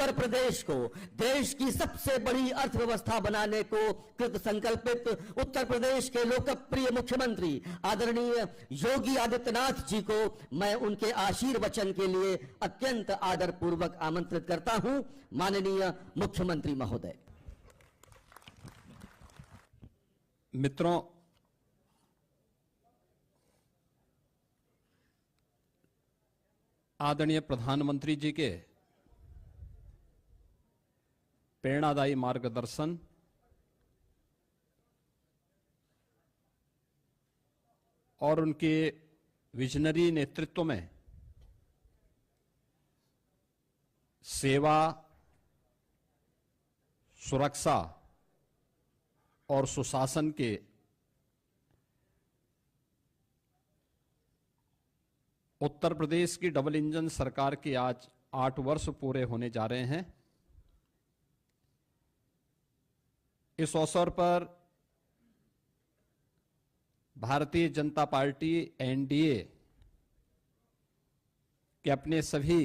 उत्तर प्रदेश को देश की सबसे बड़ी अर्थव्यवस्था बनाने को कृत संकल्पित उत्तर प्रदेश के लोकप्रिय मुख्यमंत्री आदरणीय योगी आदित्यनाथ जी को मैं उनके आशीर्वचन के लिए अत्यंत आदरपूर्वक आमंत्रित करता हूं। माननीय मुख्यमंत्री महोदय। मित्रों, आदरणीय प्रधानमंत्री जी के प्रेरणादायी मार्गदर्शन और उनके विजनरी नेतृत्व में सेवा, सुरक्षा और सुशासन के उत्तर प्रदेश की डबल इंजन सरकार के आज 8 वर्ष पूरे होने जा रहे हैं। इस अवसर पर भारतीय जनता पार्टी एनडीए के अपने सभी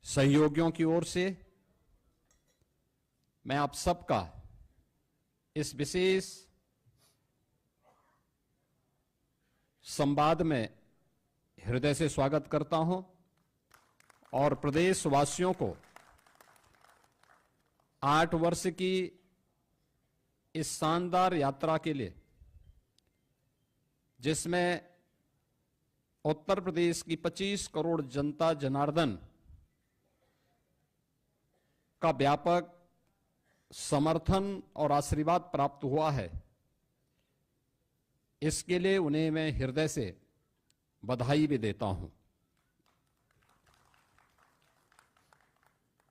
सहयोगियों की ओर से मैं आप सबका इस विशेष संवाद में हृदय से स्वागत करता हूं और प्रदेशवासियों को 8 वर्ष की इस शानदार यात्रा के लिए, जिसमें उत्तर प्रदेश की 25 करोड़ जनता जनार्दन का व्यापक समर्थन और आशीर्वाद प्राप्त हुआ है, इसके लिए उन्हें मैं हृदय से बधाई भी देता हूं।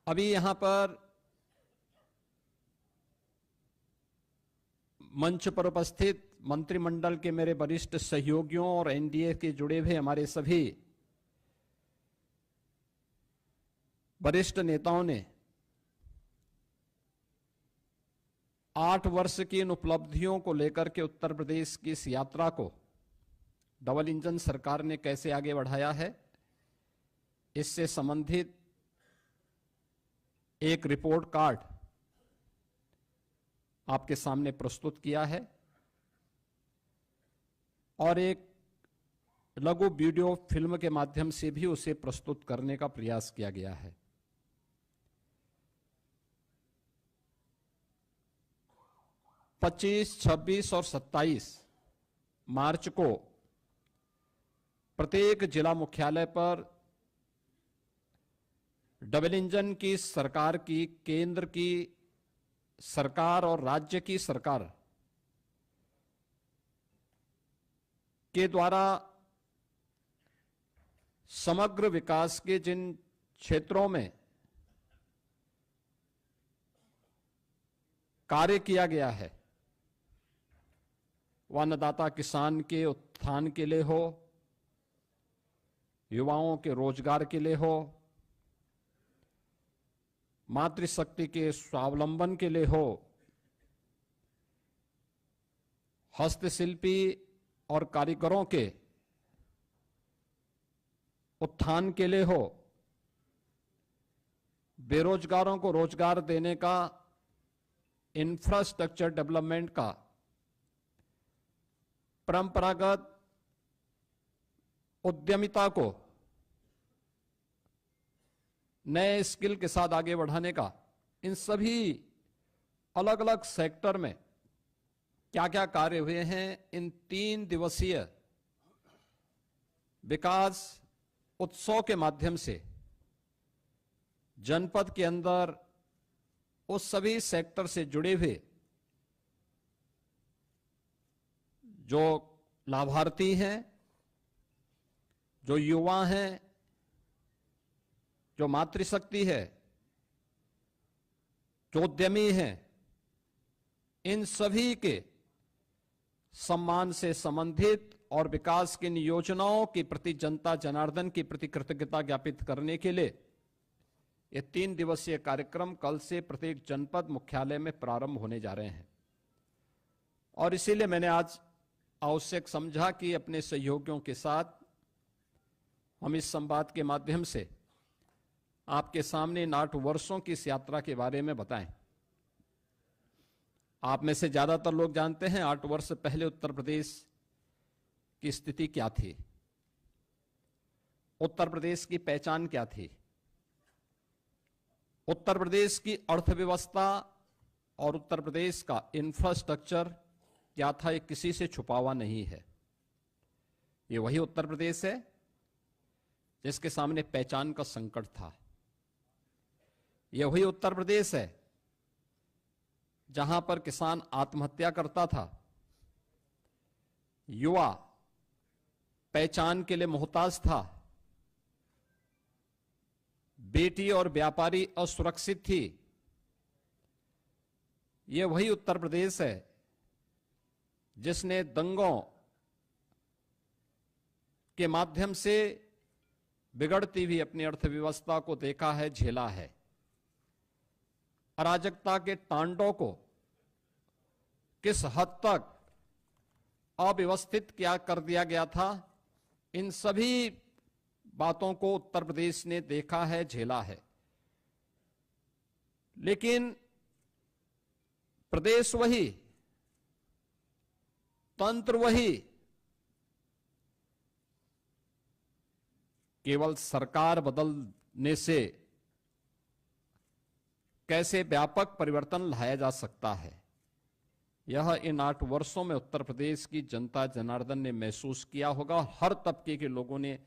अभी यहां पर मंच पर उपस्थित मंत्रिमंडल के मेरे वरिष्ठ सहयोगियों और एनडीए के जुड़े हुए हमारे सभी वरिष्ठ नेताओं ने 8 वर्ष की इन उपलब्धियों को लेकर के उत्तर प्रदेश की इस यात्रा को डबल इंजन सरकार ने कैसे आगे बढ़ाया है, इससे संबंधित एक रिपोर्ट कार्ड आपके सामने प्रस्तुत किया है और एक लघु वीडियो फिल्म के माध्यम से भी उसे प्रस्तुत करने का प्रयास किया गया है। 25, 26 और 27 मार्च को प्रत्येक जिला मुख्यालय पर डबल इंजन की सरकार की, केंद्र की सरकार और राज्य की सरकार के द्वारा समग्र विकास के जिन क्षेत्रों में कार्य किया गया है, वह अन्नदाता किसान के उत्थान के लिए हो, युवाओं के रोजगार के लिए हो, मातृशक्ति के स्वावलंबन के लिए हो, हस्तशिल्पी और कारीगरों के उत्थान के लिए हो, बेरोजगारों को रोजगार देने का, इंफ्रास्ट्रक्चर डेवलपमेंट का, परंपरागत उद्यमिता को नए स्किल के साथ आगे बढ़ाने का, इन सभी अलग अलग सेक्टर में क्या क्या कार्य हुए हैं, इन 3 दिवसीय विकास उत्सव के माध्यम से जनपद के अंदर उस सभी सेक्टर से जुड़े हुए जो लाभार्थी हैं, जो युवा हैं, जो मातृशक्ति है, जो उद्यमी हैं, इन सभी के सम्मान से संबंधित और विकास की योजनाओं के प्रति जनता जनार्दन की प्रति कृतज्ञता ज्ञापित करने के लिए ये 3 दिवसीय कार्यक्रम कल से प्रत्येक जनपद मुख्यालय में प्रारंभ होने जा रहे हैं। और इसीलिए मैंने आज आवश्यक समझा कि अपने सहयोगियों के साथ हम इस संवाद के माध्यम से आपके सामने इन 8 वर्षों की इस यात्रा के बारे में बताएं। आप में से ज्यादातर लोग जानते हैं 8 वर्ष पहले उत्तर प्रदेश की स्थिति क्या थी, उत्तर प्रदेश की पहचान क्या थी, उत्तर प्रदेश की अर्थव्यवस्था और उत्तर प्रदेश का इंफ्रास्ट्रक्चर क्या था, ये किसी से छुपा हुआ नहीं है। ये वही उत्तर प्रदेश है जिसके सामने पहचान का संकट था। यह वही उत्तर प्रदेश है जहां पर किसान आत्महत्या करता था, युवा पहचान के लिए मोहताज था, बेटी और व्यापारी असुरक्षित थी। यह वही उत्तर प्रदेश है जिसने दंगों के माध्यम से बिगड़ती हुई अपनी अर्थव्यवस्था को देखा है, झेला है। अराजकता के तांडव को किस हद तक अव्यवस्थित क्या कर दिया गया था, इन सभी बातों को उत्तर प्रदेश ने देखा है, झेला है। लेकिन प्रदेश वही, तंत्र वही, केवल सरकार बदलने से कैसे व्यापक परिवर्तन लाया जा सकता है, यह इन 8 वर्षों में उत्तर प्रदेश की जनता जनार्दन ने महसूस किया होगा, हर तबके के लोगों ने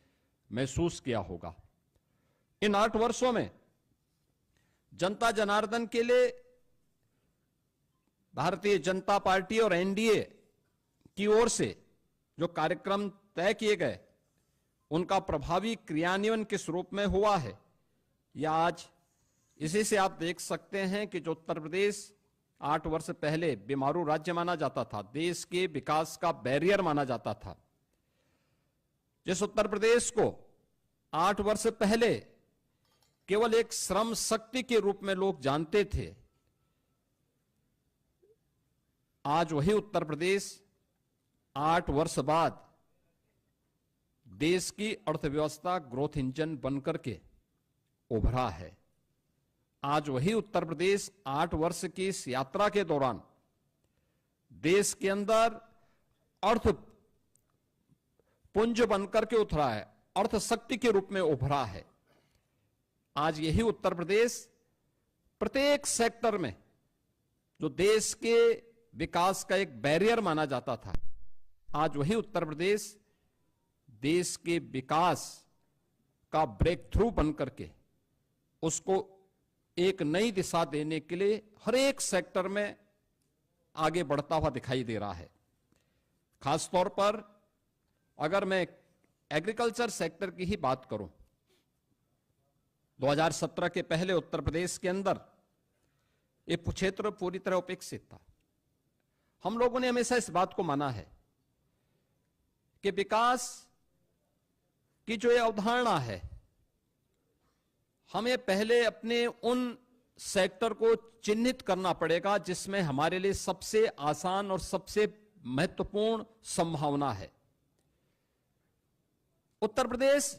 महसूस किया होगा। इन 8 वर्षों में जनता जनार्दन के लिए भारतीय जनता पार्टी और एनडीए की ओर से जो कार्यक्रम तय किए गए, उनका प्रभावी क्रियान्वयन किस रूप में हुआ है, या आज इसी से आप देख सकते हैं कि जो उत्तर प्रदेश 8 वर्ष पहले बीमारू राज्य माना जाता था, देश के विकास का बैरियर माना जाता था, जिस उत्तर प्रदेश को 8 वर्ष पहले केवल एक श्रम शक्ति के रूप में लोग जानते थे, आज वही उत्तर प्रदेश 8 वर्ष बाद देश की अर्थव्यवस्था ग्रोथ इंजन बनकर के उभरा है। आज वही उत्तर प्रदेश 8 वर्ष की इस यात्रा के दौरान देश के अंदर अर्थ पुंज बनकर के उतरा है, अर्थ शक्ति के रूप में उभरा है। आज यही उत्तर प्रदेश प्रत्येक सेक्टर में जो देश के विकास का एक बैरियर माना जाता था, आज वही उत्तर प्रदेश देश के विकास का ब्रेक थ्रू बनकर के उसको एक नई दिशा देने के लिए हर एक सेक्टर में आगे बढ़ता हुआ दिखाई दे रहा है। खासतौर पर अगर मैं एग्रीकल्चर सेक्टर की ही बात करूं, 2017 के पहले उत्तर प्रदेश के अंदर ये क्षेत्र पूरी तरह उपेक्षित था। हम लोगों ने हमेशा इस बात को माना है कि विकास की जो ये अवधारणा है, हमें पहले अपने उन सेक्टर को चिन्हित करना पड़ेगा जिसमें हमारे लिए सबसे आसान और सबसे महत्वपूर्ण संभावना है। उत्तर प्रदेश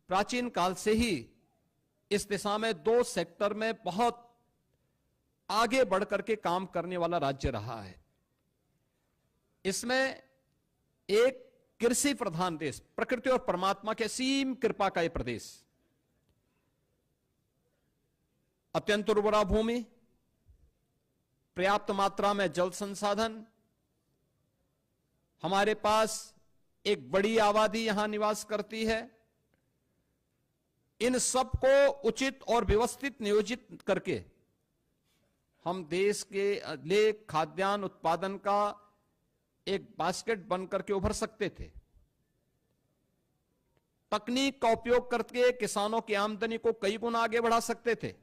प्राचीन काल से ही इस दिशा में 2 सेक्टर में बहुत आगे बढ़कर के काम करने वाला राज्य रहा है। इसमें एक कृषि प्रधान देश, प्रकृति और परमात्मा के असीम कृपा का यह प्रदेश, अत्यंत उर्वरा भूमि, पर्याप्त मात्रा में जल संसाधन, हमारे पास एक बड़ी आबादी यहां निवास करती है। इन सब को उचित और व्यवस्थित नियोजित करके हम देश के लिए खाद्यान्न उत्पादन का एक बास्केट बनकर के उभर सकते थे। तकनीक का उपयोग करके किसानों की आमदनी को कई गुना आगे बढ़ा सकते थे।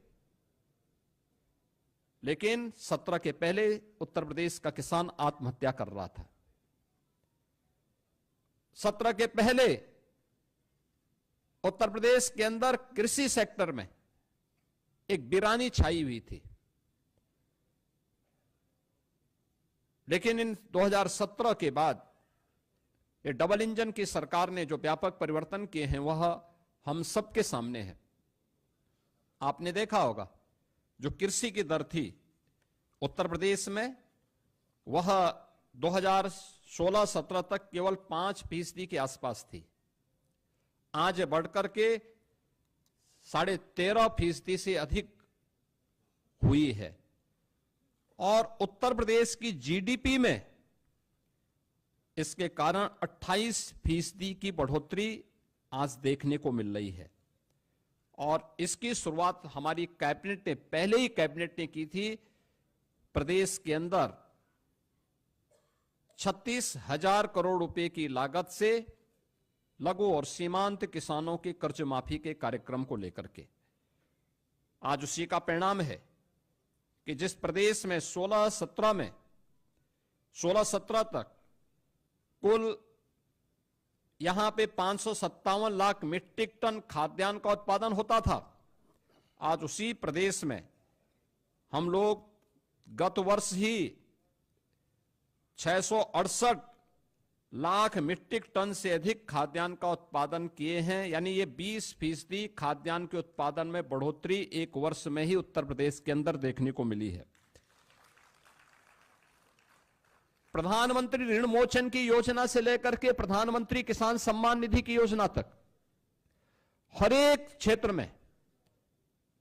लेकिन 17 के पहले उत्तर प्रदेश का किसान आत्महत्या कर रहा था। 17 के पहले उत्तर प्रदेश के अंदर कृषि सेक्टर में एक वीरानी छाई हुई थी। लेकिन इन 2017 के बाद ये डबल इंजन की सरकार ने जो व्यापक परिवर्तन किए हैं वह हम सबके सामने है। आपने देखा होगा जो कृषि की दर थी उत्तर प्रदेश में वह 2016-17 तक केवल 5% के आसपास थी। आज बढ़कर के 13.5% से अधिक हुई है और उत्तर प्रदेश की जीडीपी में इसके कारण 28% की बढ़ोतरी आज देखने को मिल रही है। और इसकी शुरुआत हमारी कैबिनेट ने पहले ही कैबिनेट ने की थी। प्रदेश के अंदर 36,000 करोड़ रुपए की लागत से लघु और सीमांत किसानों के कर्ज माफी के कार्यक्रम को लेकर के आज उसी का परिणाम है कि जिस प्रदेश में 16-17 तक कुल यहां पे 557 लाख मीट्रिक टन खाद्यान्न का उत्पादन होता था, आज उसी प्रदेश में हम लोग गत वर्ष ही 668 लाख मीट्रिक टन से अधिक खाद्यान्न का उत्पादन किए हैं। यानी ये 20% खाद्यान्न के उत्पादन में बढ़ोतरी एक वर्ष में ही उत्तर प्रदेश के अंदर देखने को मिली है। प्रधानमंत्री ऋण मोचन की योजना से लेकर के प्रधानमंत्री किसान सम्मान निधि की योजना तक हर एक क्षेत्र में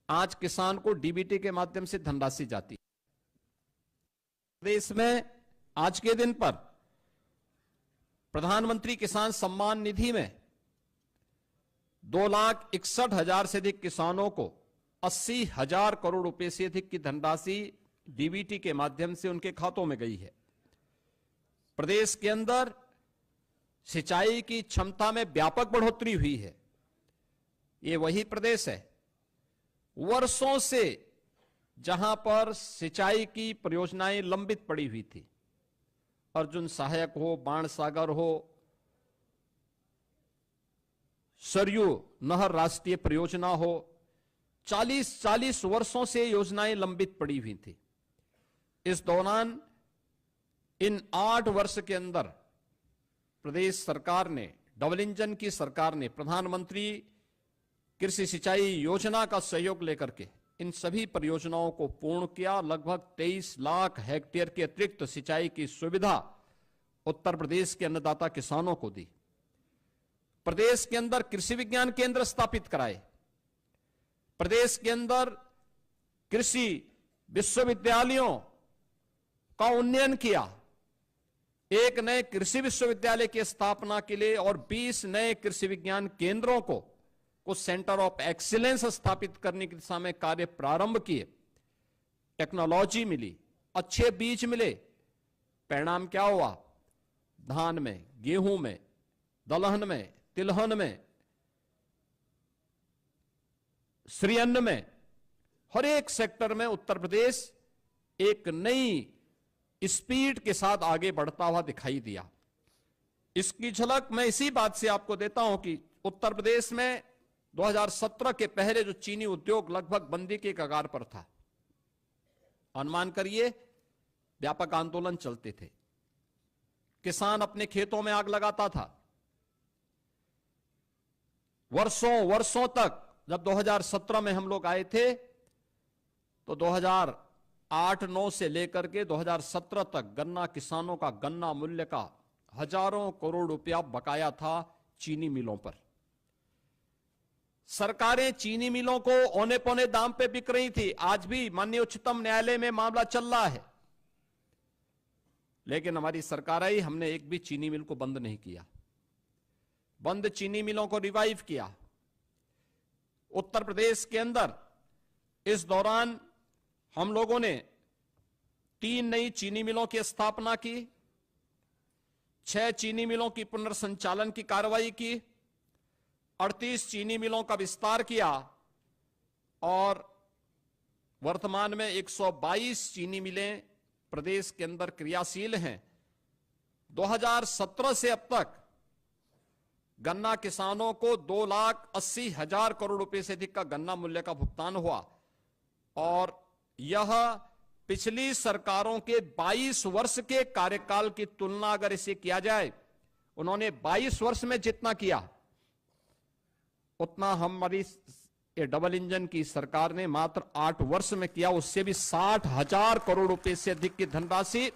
आज किसान को डीबीटी के माध्यम से धनराशि जाती है। देश में आज के दिन पर प्रधानमंत्री किसान सम्मान निधि में 2,61,000 से अधिक किसानों को 80,000 करोड़ रुपए से अधिक की धनराशि डीबीटी के माध्यम से उनके खातों में गई है। प्रदेश के अंदर सिंचाई की क्षमता में व्यापक बढ़ोतरी हुई है। ये वही प्रदेश है वर्षों से जहां पर सिंचाई की परियोजनाएं लंबित पड़ी हुई थी। अर्जुन सहायक हो, बाणसागर हो, सरयू नहर राष्ट्रीय परियोजना हो, 40 वर्षों से योजनाएं लंबित पड़ी हुई थी। इस दौरान इन 8 वर्ष के अंदर प्रदेश सरकार ने, डबल इंजन की सरकार ने प्रधानमंत्री कृषि सिंचाई योजना का सहयोग लेकर के इन सभी परियोजनाओं को पूर्ण किया। लगभग 23 लाख हेक्टेयर की अतिरिक्त सिंचाई की सुविधा उत्तर प्रदेश के अन्नदाता किसानों को दी। प्रदेश के अंदर कृषि विज्ञान केंद्र स्थापित कराए। प्रदेश के अंदर कृषि विश्वविद्यालयों का उन्नयन किया। एक नए कृषि विश्वविद्यालय की स्थापना के लिए और 20 नए कृषि विज्ञान केंद्रों को कुछ सेंटर ऑफ एक्सीलेंस स्थापित करने की दिशा में कार्य प्रारंभ किए। टेक्नोलॉजी मिली, अच्छे बीज मिले। परिणाम क्या हुआ? धान में, गेहूं में, दलहन में, तिलहन में, श्रीअन्न में, हर एक सेक्टर में उत्तर प्रदेश एक नई स्पीड के साथ आगे बढ़ता हुआ दिखाई दिया। इसकी झलक मैं इसी बात से आपको देता हूं कि उत्तर प्रदेश में 2017 के पहले जो चीनी उद्योग लगभग बंदी के कगार पर था, अनुमान करिए व्यापक आंदोलन चलते थे, किसान अपने खेतों में आग लगाता था। वर्षों तक जब 2017 में हम लोग आए थे तो 2008-9 से लेकर के 2017 तक गन्ना किसानों का गन्ना मूल्य का हजारों करोड़ रुपया बकाया था चीनी मिलों पर। सरकारें चीनी मिलों को औने पौने दाम पे बिक रही थी। आज भी माननीय उच्चतम न्यायालय में मामला चल रहा है, लेकिन हमारी सरकार आई, हमने एक भी चीनी मिल को बंद नहीं किया। बंद चीनी मिलों को रिवाइव किया। उत्तर प्रदेश के अंदर इस दौरान हम लोगों ने 3 नई चीनी मिलों की स्थापना की, 6 चीनी मिलों की पुनर्संचालन की कार्रवाई की, 38 चीनी मिलों का विस्तार किया और वर्तमान में 122 चीनी मिलें प्रदेश के अंदर क्रियाशील हैं। 2017 से अब तक गन्ना किसानों को 2,80,000 करोड़ रुपए से अधिक का गन्ना मूल्य का भुगतान हुआ और यह पिछली सरकारों के 22 वर्ष के कार्यकाल की तुलना अगर इसे किया जाए उन्होंने 22 वर्ष में जितना किया उतना हमारी ये डबल इंजन की सरकार ने मात्र 8 वर्ष में किया। उससे भी 60,000 करोड़ रुपए से अधिक की धनराशि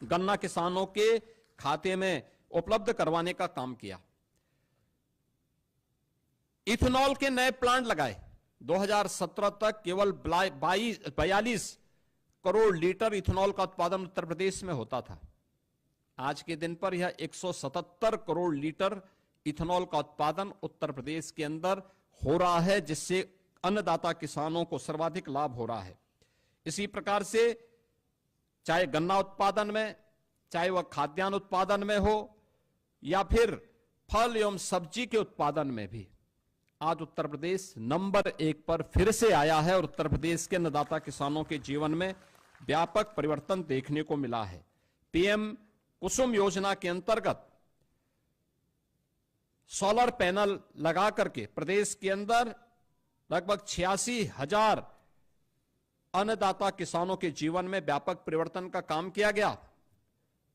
गन्ना किसानों के खाते में उपलब्ध करवाने का काम किया। इथेनॉल के नए प्लांट लगाए। 2017 तक केवल 42 करोड़ लीटर इथेनॉल का उत्पादन उत्तर प्रदेश में होता था। आज के दिन पर यह 177 करोड़ लीटर इथेनॉल का उत्पादन उत्तर प्रदेश के अंदर हो रहा है, जिससे अन्नदाता किसानों को सर्वाधिक लाभ हो रहा है। इसी प्रकार से चाहे गन्ना उत्पादन में, चाहे वह खाद्यान्न उत्पादन में हो या फिर फल एवं सब्जी के उत्पादन में भी आज उत्तर प्रदेश नंबर 1 पर फिर से आया है और उत्तर प्रदेश के अन्नदाता किसानों के जीवन में व्यापक परिवर्तन देखने को मिला है। पीएम कुसुम योजना के अंतर्गत सोलर पैनल लगा करके प्रदेश के अंदर लगभग 86,000 अन्नदाता किसानों के जीवन में व्यापक परिवर्तन का काम किया गया।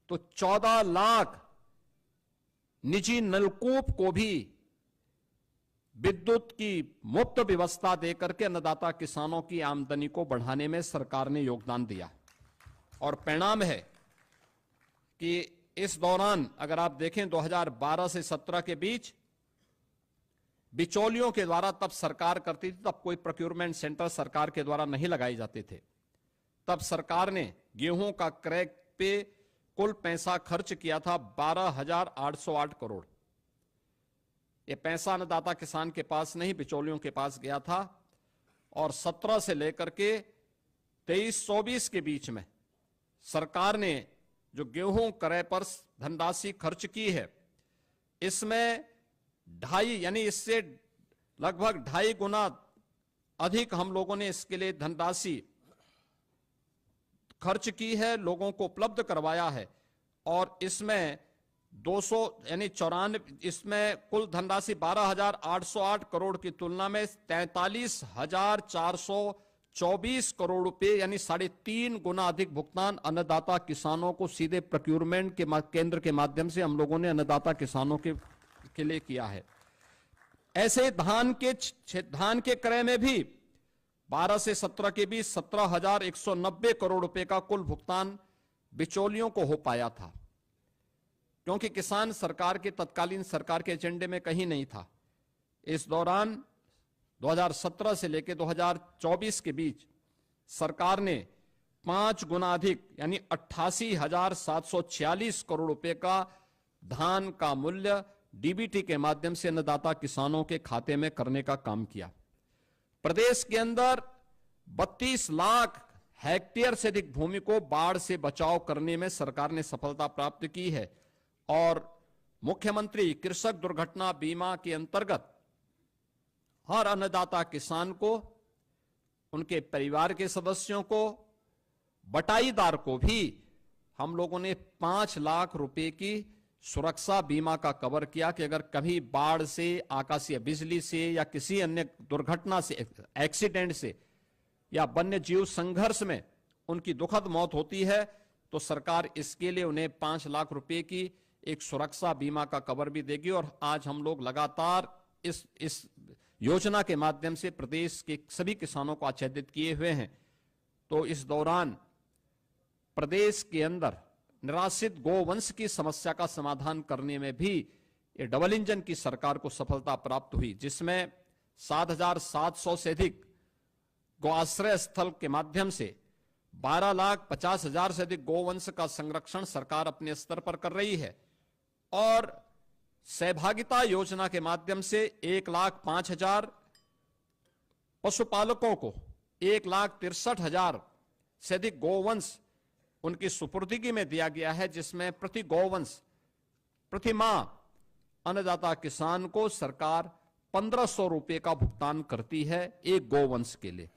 तो 14 लाख निजी नलकूप को भी विद्युत की मुफ्त व्यवस्था देकर के अन्नदाता किसानों की आमदनी को बढ़ाने में सरकार ने योगदान दिया। और परिणाम है कि इस दौरान अगर आप देखें 2012 से 17 के बीच बिचौलियों के द्वारा तब सरकार करती थी, तब कोई प्रोक्योरमेंट सेंटर सरकार के द्वारा नहीं लगाए जाते थे। तब सरकार ने गेहूं का क्रय पे कुल पैसा खर्च किया था 12,808 करोड़। यह पैसा अन्नदाता किसान के पास नहीं, बिचौलियों के पास गया था। और 17 से लेकर के 23-24 के बीच में सरकार ने जो गेहूं क्रय पर धनराशि खर्च की है, इसमें 2.5 यानी इससे लगभग 2.5 गुना अधिक हम लोगों ने इसके लिए धनराशि खर्च की है, लोगों को उपलब्ध करवाया है। और इसमें 200 यानी 94 इसमें कुल धनराशि 12,808 करोड़ की तुलना में 43,424 करोड़ रुपए यानी 3.5 गुना अधिक भुगतान अन्नदाता किसानों को सीधे प्रोक्योरमेंट के केंद्र के माध्यम से हम लोगों ने अन्नदाता किसानों के लिए किया है। ऐसे धान के क्रय में भी 12 से 17 के बीच 17,190 करोड़ रुपए का कुल भुगतान बिचौलियों को हो पाया था, क्योंकि किसान सरकार के तत्कालीन सरकार के एजेंडे में कहीं नहीं था। इस दौरान 2017 से लेकर 2024 के बीच सरकार ने 5 गुना अधिक यानी 88,746 करोड़ रुपए का धान का मूल्य डीबीटी के माध्यम से अन्नदाता किसानों के खाते में करने का काम किया। प्रदेश के अंदर 32 लाख हेक्टेयर से अधिक भूमि को बाढ़ से बचाव करने में सरकार ने सफलता प्राप्त की है। और मुख्यमंत्री कृषक दुर्घटना बीमा के अंतर्गत हर अन्नदाता किसान को, उनके परिवार के सदस्यों को, बटाईदार को भी हम लोगों ने 5 लाख रुपए की सुरक्षा बीमा का कवर किया कि अगर कभी बाढ़ से, आकाशीय बिजली से या किसी अन्य दुर्घटना से, एक्सीडेंट से या वन्य जीव संघर्ष में उनकी दुखद मौत होती है तो सरकार इसके लिए उन्हें 5 लाख रुपए की एक सुरक्षा बीमा का कवर भी देगी। और आज हम लोग लगातार इस योजना के माध्यम से प्रदेश के सभी किसानों को आच्छादित किए हुए हैं। तो इस दौरान प्रदेश के अंदर निराश्रित गोवंश की समस्या का समाधान करने में भी ये डबल इंजन की सरकार को सफलता प्राप्त हुई, जिसमें 7,700 से अधिक गौआश्रय स्थल के माध्यम से 12,50,000 से अधिक गोवंश का संरक्षण सरकार अपने स्तर पर कर रही है। और सहभागिता योजना के माध्यम से 1,05,000 पशुपालकों को 1,63,000 से अधिक गोवंश उनकी सुपुर्दगी में दिया गया है, जिसमें प्रति गोवंश प्रति माह अन्नदाता किसान को सरकार 1,500 रुपए का भुगतान करती है एक गोवंश के लिए।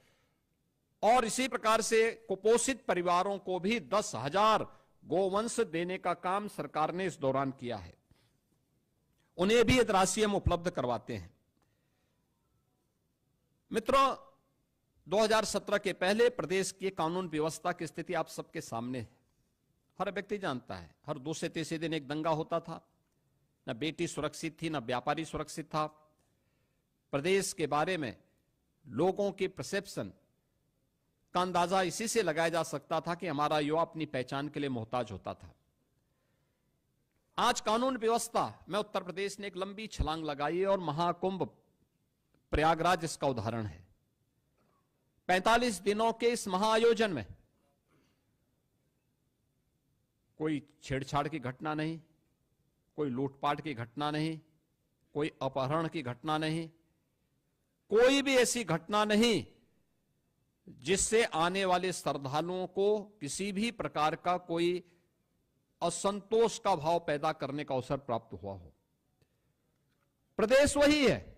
और इसी प्रकार से कुपोषित परिवारों को भी 10,000 गोवंश देने का काम सरकार ने इस दौरान किया है। उन्हें भी ये राशि हम उपलब्ध करवाते हैं। मित्रों, 2017 के पहले प्रदेश की कानून व्यवस्था की स्थिति आप सबके सामने है। हर व्यक्ति जानता है, हर दूसरे तीसरे दिन एक दंगा होता था, न बेटी सुरक्षित थी, न व्यापारी सुरक्षित था। प्रदेश के बारे में लोगों की परसेप्शन का अंदाजा इसी से लगाया जा सकता था कि हमारा युवा अपनी पहचान के लिए मोहताज होता था। आज कानून व्यवस्था में उत्तर प्रदेश ने एक लंबी छलांग लगाई और महाकुंभ प्रयागराज इसका उदाहरण है। 45 दिनों के इस महाआयोजन में कोई छेड़छाड़ की घटना नहीं, कोई लूटपाट की घटना नहीं, कोई अपहरण की घटना नहीं, कोई भी ऐसी घटना नहीं जिससे आने वाले श्रद्धालुओं को किसी भी प्रकार का कोई असंतोष का भाव पैदा करने का अवसर प्राप्त हुआ हो। प्रदेश वही है,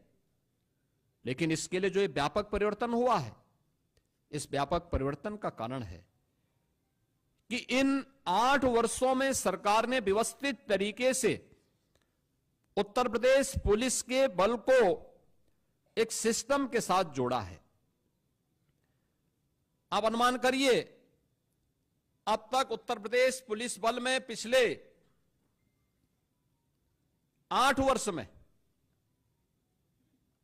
लेकिन इसके लिए जो ये व्यापक परिवर्तन हुआ है, इस व्यापक परिवर्तन का कारण है कि इन 8 वर्षों में सरकार ने व्यवस्थित तरीके से उत्तर प्रदेश पुलिस के बल को एक सिस्टम के साथ जोड़ा है। आप अनुमान करिए, अब तक उत्तर प्रदेश पुलिस बल में पिछले 8 वर्ष में,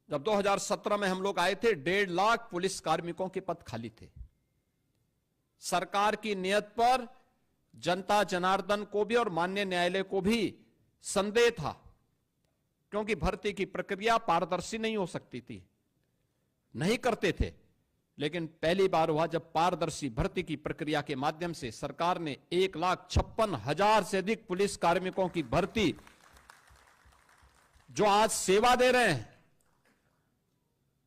जब 2017 में हम लोग आए थे, 1.5 लाख पुलिस कार्मिकों के पद खाली थे। सरकार की नियत पर जनता जनार्दन को भी और माननीय न्यायालय को भी संदेह था, क्योंकि भर्ती की प्रक्रिया पारदर्शी नहीं हो सकती थी, नहीं करते थे। लेकिन पहली बार हुआ जब पारदर्शी भर्ती की प्रक्रिया के माध्यम से सरकार ने 1,56,000 से अधिक पुलिस कार्मिकों की भर्ती, जो आज सेवा दे रहे हैं,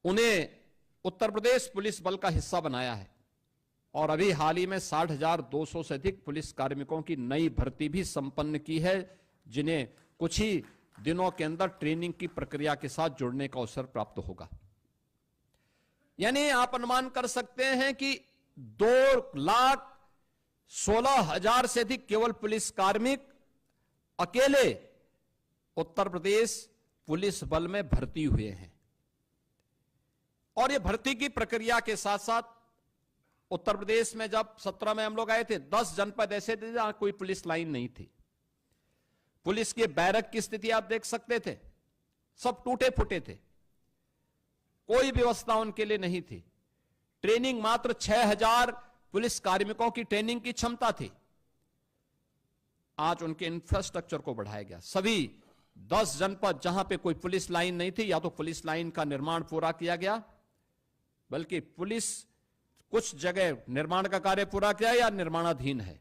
उन्हें उत्तर प्रदेश पुलिस बल का हिस्सा बनाया है। और अभी हाल ही में 60,200 से अधिक पुलिस कार्मिकों की नई भर्ती भी संपन्न की है, जिन्हें कुछ ही दिनों के अंदर ट्रेनिंग की प्रक्रिया के साथ जुड़ने का अवसर प्राप्त होगा। यानी आप अनुमान कर सकते हैं कि 2,16,000 से अधिक केवल पुलिस कार्मिक अकेले उत्तर प्रदेश पुलिस बल में भर्ती हुए हैं। और ये भर्ती की प्रक्रिया के साथ साथ उत्तर प्रदेश में जब 17 में हम लोग आए थे, 10 जनपद ऐसे थे जहां कोई पुलिस लाइन नहीं थी। पुलिस के बैरक की स्थिति आप देख सकते थे, सब टूटे फूटे थे, कोई व्यवस्था उनके लिए नहीं थी। ट्रेनिंग मात्र 6,000 पुलिस कार्मिकों की ट्रेनिंग की क्षमता थी। आज उनके इंफ्रास्ट्रक्चर को बढ़ाया गया। सभी 10 जनपद जहां पे कोई पुलिस लाइन नहीं थी, या तो पुलिस लाइन का निर्माण पूरा किया गया, बल्कि पुलिस कुछ जगह निर्माण का कार्य पूरा किया या निर्माणाधीन है।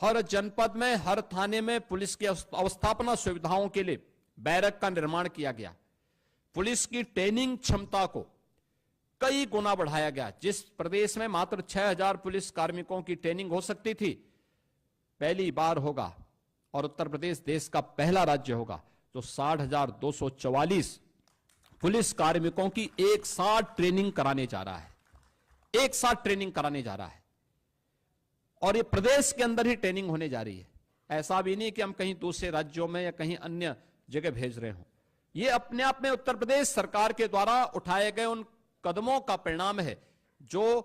हर जनपद में, हर थाने में पुलिस की अवस्थापना सुविधाओं के लिए बैरक का निर्माण किया गया। पुलिस की ट्रेनिंग क्षमता को कई गुना बढ़ाया गया। जिस प्रदेश में मात्र 6,000 पुलिस कार्मिकों की ट्रेनिंग हो सकती थी, पहली बार होगा और उत्तर प्रदेश देश का पहला राज्य होगा जो 60,244 पुलिस कार्मिकों की एक साथ ट्रेनिंग कराने जा रहा है। एक साथ ट्रेनिंग कराने जा रहा है, और ये प्रदेश के अंदर ही ट्रेनिंग होने जा रही है। ऐसा भी नहीं कि हम कहीं दूसरे राज्यों में या कहीं अन्य जगह भेज रहे हों। ये अपने आप में उत्तर प्रदेश सरकार के द्वारा उठाए गए उन कदमों का परिणाम है जो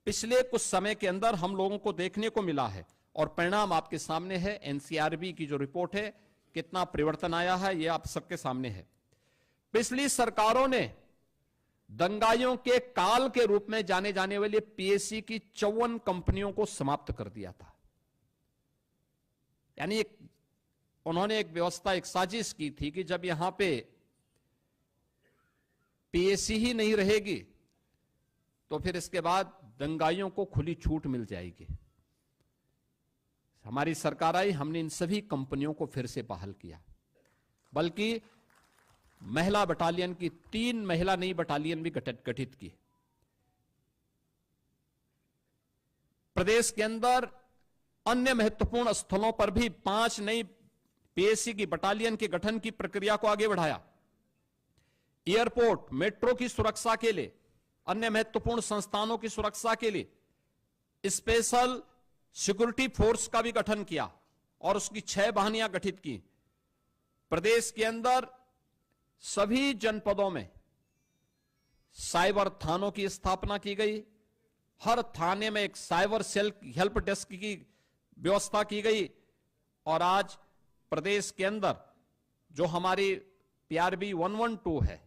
पिछले कुछ समय के अंदर हम लोगों को देखने को मिला है, और परिणाम आपके सामने है। एनसीआरबी की जो रिपोर्ट है, कितना परिवर्तन आया है, यह आप सबके सामने है। पिछली सरकारों ने दंगाइयों के काल के रूप में जाने जाने वाली पीएससी की 54 कंपनियों को समाप्त कर दिया था। यानी उन्होंने एक व्यवस्था, एक साजिश की थी कि जब यहां पे पीएससी ही नहीं रहेगी तो फिर इसके बाद दंगाइयों को खुली छूट मिल जाएगी। हमारी सरकार आई, हमने इन सभी कंपनियों को फिर से बहाल किया, बल्कि महिला बटालियन की 3 महिला नई बटालियन भी गठित की। प्रदेश के अंदर अन्य महत्वपूर्ण स्थलों पर भी 5 नई पीएससी की बटालियन के गठन की प्रक्रिया को आगे बढ़ाया। एयरपोर्ट, मेट्रो की सुरक्षा के लिए, अन्य महत्वपूर्ण संस्थानों की सुरक्षा के लिए स्पेशल सिक्योरिटी फोर्स का भी गठन किया और उसकी 6 वाहिनियां गठित की। प्रदेश के अंदर सभी जनपदों में साइबर थानों की स्थापना की गई। हर थाने में एक साइबर सेल हेल्प डेस्क की व्यवस्था की गई, और आज प्रदेश के अंदर जो हमारी PRB 112 है,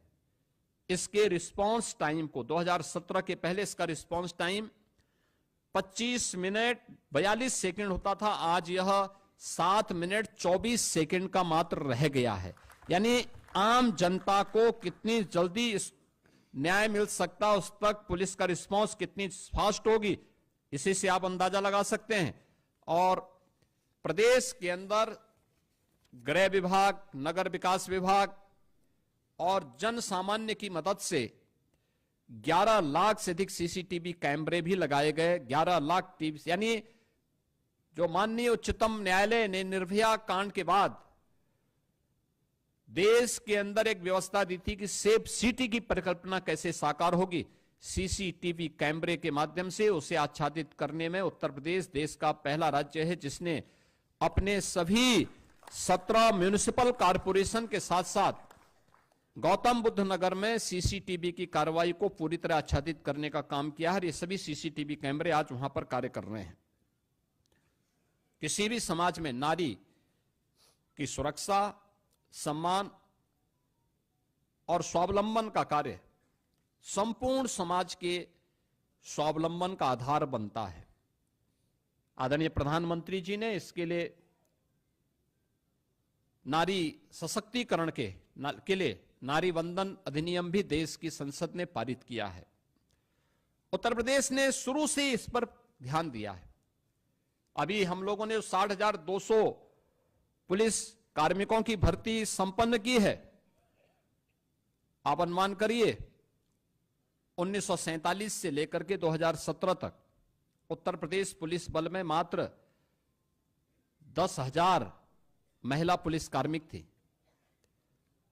इसके रिस्पांस टाइम को 2017 के पहले इसका रिस्पांस टाइम 25 मिनट 42 सेकंड होता था, आज यह 7 मिनट 24 सेकंड का मात्र रह गया है। यानी आम जनता को कितनी जल्दी इस न्याय मिल सकता, उस तक पुलिस का रिस्पांस कितनी फास्ट होगी, इसी से आप अंदाजा लगा सकते हैं। और प्रदेश के अंदर गृह विभाग, नगर विकास विभाग और जन सामान्य की मदद से 11 लाख से अधिक CCTV कैमरे भी लगाए गए। 11 लाख टीवी, यानी जो माननीय उच्चतम न्यायालय ने निर्भया कांड के बाद देश के अंदर एक व्यवस्था दी थी कि सेफ सिटी की परिकल्पना कैसे साकार होगी, CCTV कैमरे के माध्यम से उसे आच्छादित करने में उत्तर प्रदेश देश का पहला राज्य है जिसने अपने सभी 17 म्युनिसिपल कॉरपोरेशन के साथ साथ गौतम बुद्ध नगर में CCTV की कार्रवाई को पूरी तरह आच्छादित करने का काम किया है। ये सभी CCTV कैमरे आज वहां पर कार्य कर रहे हैं। किसी भी समाज में नारी की सुरक्षा, सम्मान और स्वावलंबन का कार्य संपूर्ण समाज के स्वावलंबन का आधार बनता है। आदरणीय प्रधानमंत्री जी ने इसके लिए नारी सशक्तिकरण के लिए नारी वंदन अधिनियम भी देश की संसद ने पारित किया है। उत्तर प्रदेश ने शुरू से इस पर ध्यान दिया है। अभी हम लोगों ने 60,200 पुलिस कार्मिकों की भर्ती संपन्न की है। आप अनुमान करिए 1947 से लेकर के 2017 तक उत्तर प्रदेश पुलिस बल में मात्र 10,000 महिला पुलिस कार्मिक थी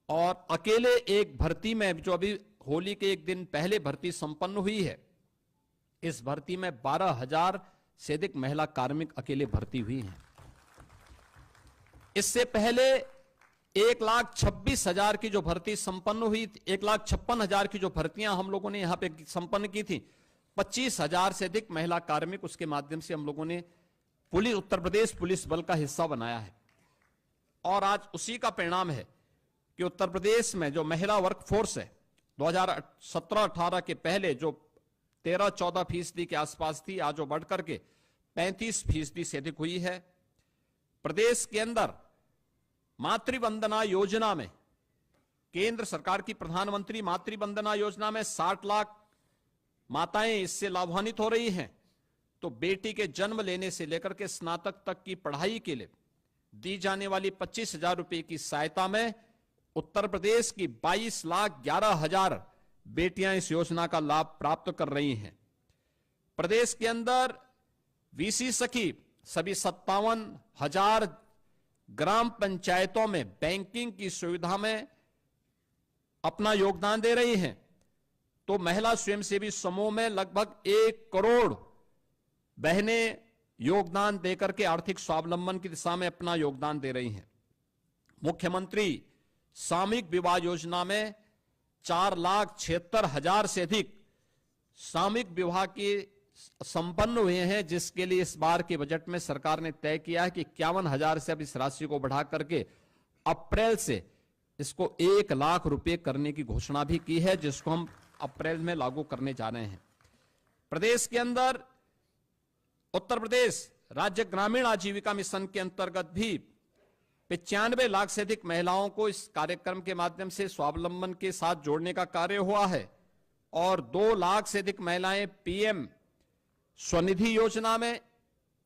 और अकेले एक भर्ती में जो अभी होली के एक दिन पहले भर्ती संपन्न हुई है, इस भर्ती में 12,000 से अधिक महिला कार्मिक अकेले भर्ती हुई हैं। इससे पहले 1,26,000 की जो भर्ती संपन्न हुई, 1,56,000 की जो भर्तियां हम लोगों ने यहां पे संपन्न की थी, 25,000 से अधिक महिला कार्मिक उसके माध्यम से हम लोगों ने उत्तर प्रदेश पुलिस बल का हिस्सा बनाया है। और आज उसी का परिणाम है कि उत्तर प्रदेश में जो महिला वर्कफोर्स है 2017-18 के पहले जो 13-14% के आसपास थी, आज वो बढ़कर के 35% से अधिक हुई है। प्रदेश के अंदर मातृवंदना योजना में, केंद्र सरकार की प्रधानमंत्री मातृवंदना योजना में 60 लाख माताएं इससे लाभान्वित हो रही हैं। तो बेटी के जन्म लेने से लेकर के स्नातक तक की पढ़ाई के लिए दी जाने वाली 25,000 रुपए की सहायता में उत्तर प्रदेश की 22,11,000 बेटियां इस योजना का लाभ प्राप्त कर रही हैं। प्रदेश के अंदर VC सखी सभी 57,000 ग्राम पंचायतों में बैंकिंग की सुविधा में अपना योगदान दे रही हैं। तो महिला स्वयंसेवी समूह में लगभग 1 करोड़ बहनें योगदान देकर के आर्थिक स्वावलंबन की दिशा में अपना योगदान दे रही हैं। मुख्यमंत्री सामूहिक विवाह योजना में 4,76,000 से अधिक सामूहिक विवाह के संपन्न हुए हैं, जिसके लिए इस बार के बजट में सरकार ने तय किया है कि 51,000 से अब इस राशि को बढ़ा करके अप्रैल से इसको 1 लाख रुपए करने की घोषणा भी की है, जिसको हम अप्रैल में लागू करने जा रहे हैं। प्रदेश के अंदर उत्तर प्रदेश राज्य ग्रामीण आजीविका मिशन के अंतर्गत भी 95 लाख से अधिक महिलाओं को इस कार्यक्रम के माध्यम से स्वावलंबन के साथ जोड़ने का कार्य हुआ है और 2 लाख से अधिक महिलाएं PM स्वनिधि योजना में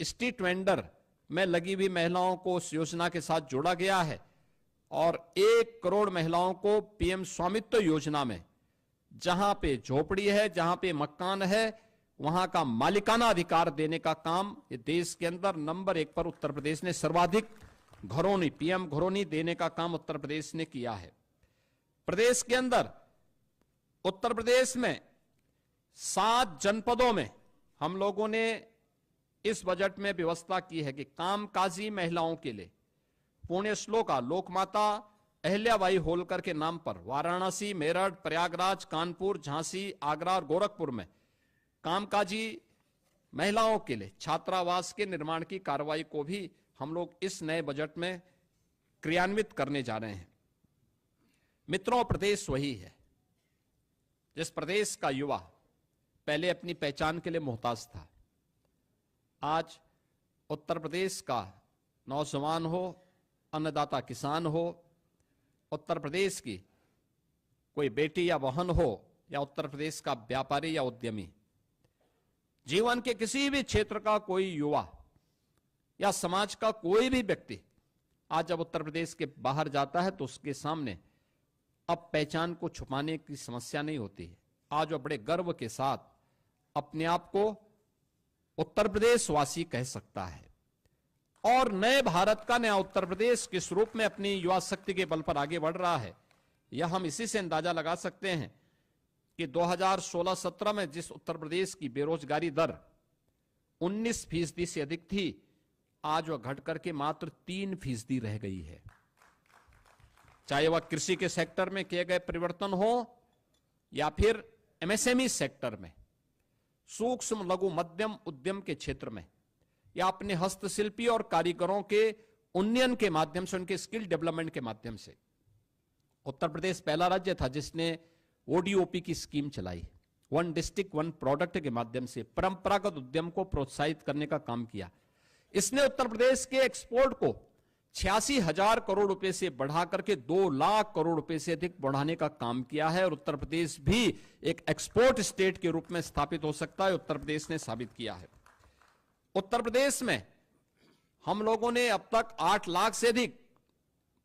स्ट्रीट वेंडर में लगी हुई महिलाओं को उस योजना के साथ जोड़ा गया है और 1 करोड़ महिलाओं को PM स्वामित्व योजना में, जहां पे झोपड़ी है, जहां पे मकान है, वहां का मालिकाना अधिकार देने का काम ये देश के अंदर नंबर 1 पर उत्तर प्रदेश ने सर्वाधिक घरौनी PM घरौनी देने का काम उत्तर प्रदेश ने किया है। प्रदेश के अंदर उत्तर प्रदेश में 7 जनपदों में हम लोगों ने इस बजट में व्यवस्था की है कि कामकाजी महिलाओं के लिए पुण्य श्लोका लोकमाता अहिल्याबाई होलकर के नाम पर वाराणसी, मेरठ, प्रयागराज, कानपुर, झांसी, आगरा और गोरखपुर में कामकाजी महिलाओं के लिए छात्रावास के निर्माण की कार्रवाई को भी हम लोग इस नए बजट में क्रियान्वित करने जा रहे हैं। मित्रों, प्रदेश वही है जिस प्रदेश का युवा पहले अपनी पहचान के लिए मोहताज था। आज उत्तर प्रदेश का नौजवान हो, अन्नदाता किसान हो, उत्तर प्रदेश की कोई बेटी या बहन हो, या उत्तर प्रदेश का व्यापारी या उद्यमी, जीवन के किसी भी क्षेत्र का कोई युवा या समाज का कोई भी व्यक्ति आज जब उत्तर प्रदेश के बाहर जाता है तो उसके सामने अब पहचान को छुपाने की समस्या नहीं होती है। आज वो बड़े गर्व के साथ अपने आप को उत्तर प्रदेश वासी कह सकता है और नए भारत का नया उत्तर प्रदेश किस रूप में अपनी युवा शक्ति के बल पर आगे बढ़ रहा है, यह हम इसी से अंदाजा लगा सकते हैं कि 2016-17 में जिस उत्तर प्रदेश की बेरोजगारी दर 19% से अधिक थी, आज वह घट करके मात्र 3% रह गई है। चाहे वह कृषि के सेक्टर में किए गए परिवर्तन हो या फिर एमएसएमई सेक्टर में, सूक्ष्म लघु मध्यम उद्यम के क्षेत्र में, या अपने हस्तशिल्पी और कारीगरों के उन्नयन के माध्यम से, उनके स्किल डेवलपमेंट के माध्यम से। उत्तर प्रदेश पहला राज्य था जिसने ओडीओपी की स्कीम चलाई, वन डिस्ट्रिक्ट वन प्रोडक्ट के माध्यम से परंपरागत उद्यम को प्रोत्साहित करने का काम किया। इसने उत्तर प्रदेश के एक्सपोर्ट को 86,000 करोड़ रुपए से बढ़ा करके 2 लाख करोड़ रुपए से अधिक बढ़ाने का काम किया है और उत्तर प्रदेश भी एक एक्सपोर्ट स्टेट के रूप में स्थापित हो सकता है, उत्तर प्रदेश ने साबित किया है। उत्तर प्रदेश में हम लोगों ने अब तक 8 लाख से अधिक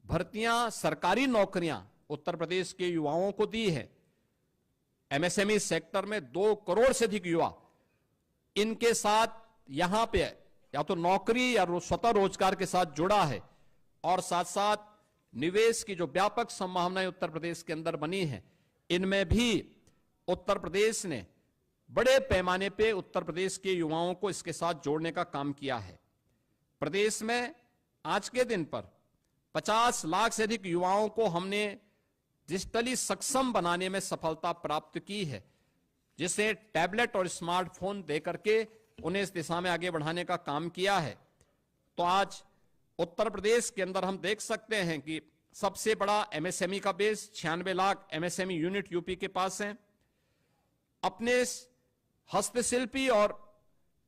भर्तियां, सरकारी नौकरियां उत्तर प्रदेश के युवाओं को दी है। एमएसएमई सेक्टर में 2 करोड़ से अधिक युवा इनके साथ यहां पे या तो नौकरी या स्वतः रोजगार के साथ जुड़ा है और साथ साथ निवेश की जो व्यापक संभावनाएं उत्तर प्रदेश के अंदर बनी है, इनमें भी उत्तर प्रदेश ने बड़े पैमाने पे उत्तर प्रदेश के युवाओं को इसके साथ जोड़ने का काम किया है। प्रदेश में आज के दिन पर 50 लाख से अधिक युवाओं को हमने डिजिटली सक्षम बनाने में सफलता प्राप्त की है, जिसे टैबलेट और स्मार्टफोन देकर के उन्हें इस दिशा में आगे बढ़ाने का काम किया है। तो आज उत्तर प्रदेश के अंदर हम देख सकते हैं कि सबसे बड़ा एमएसएमई का base 96 lakh MSME unit UP के पास है। अपने हस्तशिल्पी और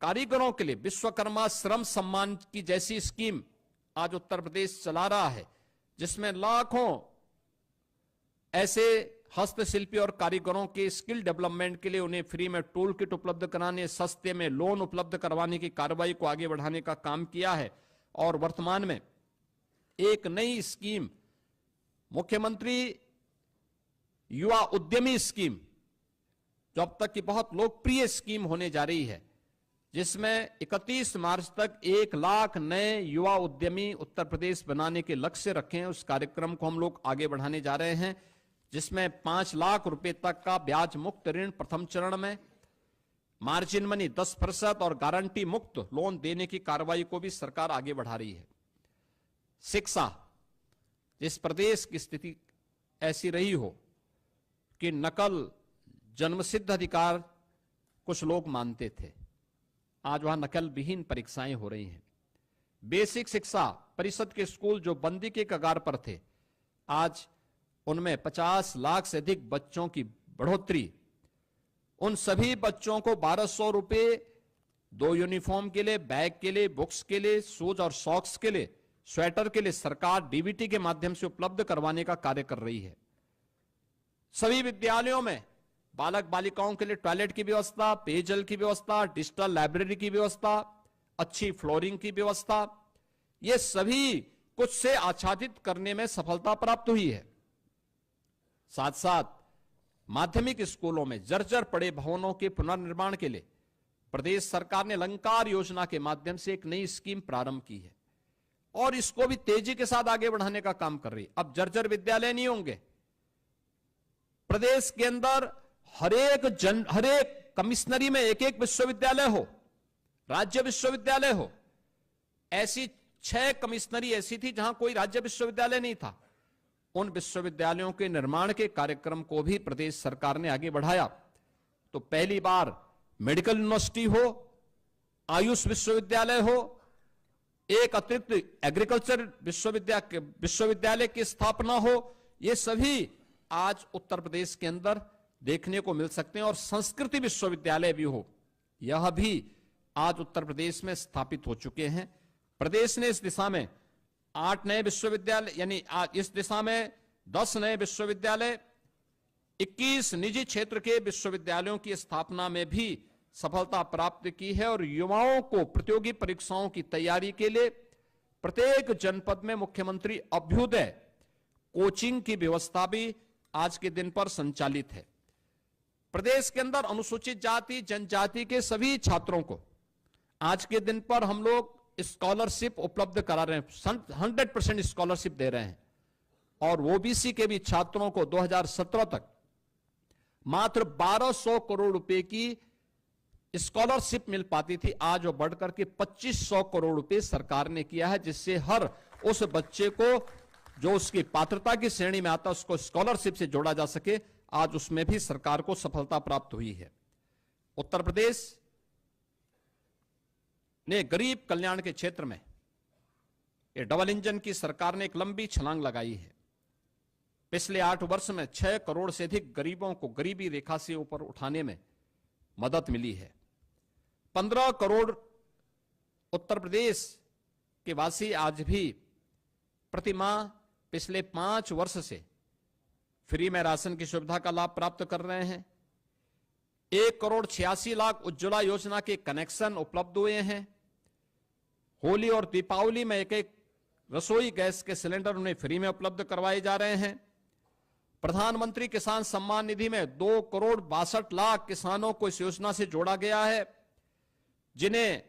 कारीगरों के लिए विश्वकर्मा श्रम सम्मान की जैसी स्कीम आज उत्तर प्रदेश चला रहा है, जिसमें लाखों ऐसे हस्तशिल्पी और कारीगरों के स्किल डेवलपमेंट के लिए उन्हें फ्री में टूल किट उपलब्ध कराने, सस्ते में लोन उपलब्ध करवाने की कार्रवाई को आगे बढ़ाने का काम किया है। और वर्तमान में एक नई स्कीम, मुख्यमंत्री युवा उद्यमी स्कीम, जो अब तक की बहुत लोकप्रिय स्कीम होने जा रही है, जिसमें 31 मार्च तक 1 लाख नए युवा उद्यमी उत्तर प्रदेश बनाने के लक्ष्य रखे हैं। उस कार्यक्रम को हम लोग आगे बढ़ाने जा रहे हैं, जिसमें 5 लाख रुपए तक का ब्याज मुक्त ऋण प्रथम चरण में, मार्जिन मनी 10% और गारंटी मुक्त लोन देने की कार्रवाई को भी सरकार आगे बढ़ा रही है। शिक्षा, जिस प्रदेश की स्थिति ऐसी रही हो कि नकल जन्मसिद्ध अधिकार कुछ लोग मानते थे, आज वहां नकल विहीन परीक्षाएं हो रही हैं। बेसिक शिक्षा परिषद के स्कूल जो बंदी के कगार पर थे, आज उनमें 50 लाख से अधिक बच्चों की बढ़ोतरी। उन सभी बच्चों को 1200 रुपए 2 यूनिफॉर्म के लिए, बैग के लिए, बुक्स के लिए, शूज और सॉक्स के लिए, स्वेटर के लिए सरकार डीबीटी के माध्यम से उपलब्ध करवाने का कार्य कर रही है। सभी विद्यालयों में बालक बालिकाओं के लिए टॉयलेट की व्यवस्था, पेयजल की व्यवस्था, डिजिटल लाइब्रेरी की व्यवस्था, अच्छी फ्लोरिंग की व्यवस्था, ये सभी कुछ से आच्छादित करने में सफलता प्राप्त हुई है। साथ साथ माध्यमिक स्कूलों में जर्जर पड़े भवनों के पुनर्निर्माण के लिए प्रदेश सरकार ने अलंकार योजना के माध्यम से एक नई स्कीम प्रारंभ की है और इसको भी तेजी के साथ आगे बढ़ाने का काम कर रही है। अब जर्जर विद्यालय नहीं होंगे। प्रदेश के अंदर हर एक कमिश्नरी में एक विश्वविद्यालय हो, राज्य विश्वविद्यालय हो। ऐसी 6 कमिश्नरी ऐसी थी जहां कोई राज्य विश्वविद्यालय नहीं था। उन विश्वविद्यालयों के निर्माण के कार्यक्रम को भी प्रदेश सरकार ने आगे बढ़ाया। तो पहली बार मेडिकल यूनिवर्सिटी हो, आयुष विश्वविद्यालय हो, एक अतिरिक्त एग्रीकल्चर विश्वविद्यालय की स्थापना हो, ये सभी आज उत्तर प्रदेश के अंदर देखने को मिल सकते हैं, और संस्कृति विश्वविद्यालय भी हो, यह भी आज उत्तर प्रदेश में स्थापित हो चुके हैं। प्रदेश ने इस दिशा में 8 नए विश्वविद्यालय, यानी इस दिशा में 10 नए विश्वविद्यालय, 21 निजी क्षेत्र के विश्वविद्यालयों की स्थापना में भी सफलता प्राप्त की है, और युवाओं को प्रतियोगी परीक्षाओं की तैयारी के लिए प्रत्येक जनपद में मुख्यमंत्री अभ्युदय कोचिंग की व्यवस्था भी आज के दिन पर संचालित है। प्रदेश के अंदर अनुसूचित जाति जनजाति के सभी छात्रों को आज के दिन पर हम लोग स्कॉलरशिप उपलब्ध करा रहे हैं, 100% स्कॉलरशिप दे रहे हैं, और ओबीसी के भी छात्रों को 2017 तक मात्र 1200 करोड़ रुपए की स्कॉलरशिप मिल पाती थी, आज वो बढ़कर के 2500 करोड़ रुपए सरकार ने किया है, जिससे हर उस बच्चे को जो उसकी पात्रता की श्रेणी में आता है उसको स्कॉलरशिप से जोड़ा जा सके। आज उसमें भी सरकार को सफलता प्राप्त हुई है। उत्तर प्रदेश ने गरीब कल्याण के क्षेत्र में ये डबल इंजन की सरकार ने एक लंबी छलांग लगाई है। पिछले 8 वर्ष में 6 करोड़ से अधिक गरीबों को गरीबी रेखा से ऊपर उठाने में मदद मिली है। 15 करोड़ उत्तर प्रदेश के वासी आज भी प्रतिमाह पिछले 5 वर्ष से फ्री में राशन की सुविधा का लाभ प्राप्त कर रहे हैं। 1 करोड़ 86 लाख उज्ज्वला योजना के कनेक्शन उपलब्ध हुए हैं। होली और दीपावली में एक रसोई गैस के सिलेंडर उन्हें फ्री में उपलब्ध करवाए जा रहे हैं। प्रधानमंत्री किसान सम्मान निधि में 2 करोड़ 62 लाख किसानों को इस योजना से जोड़ा गया है, जिन्हें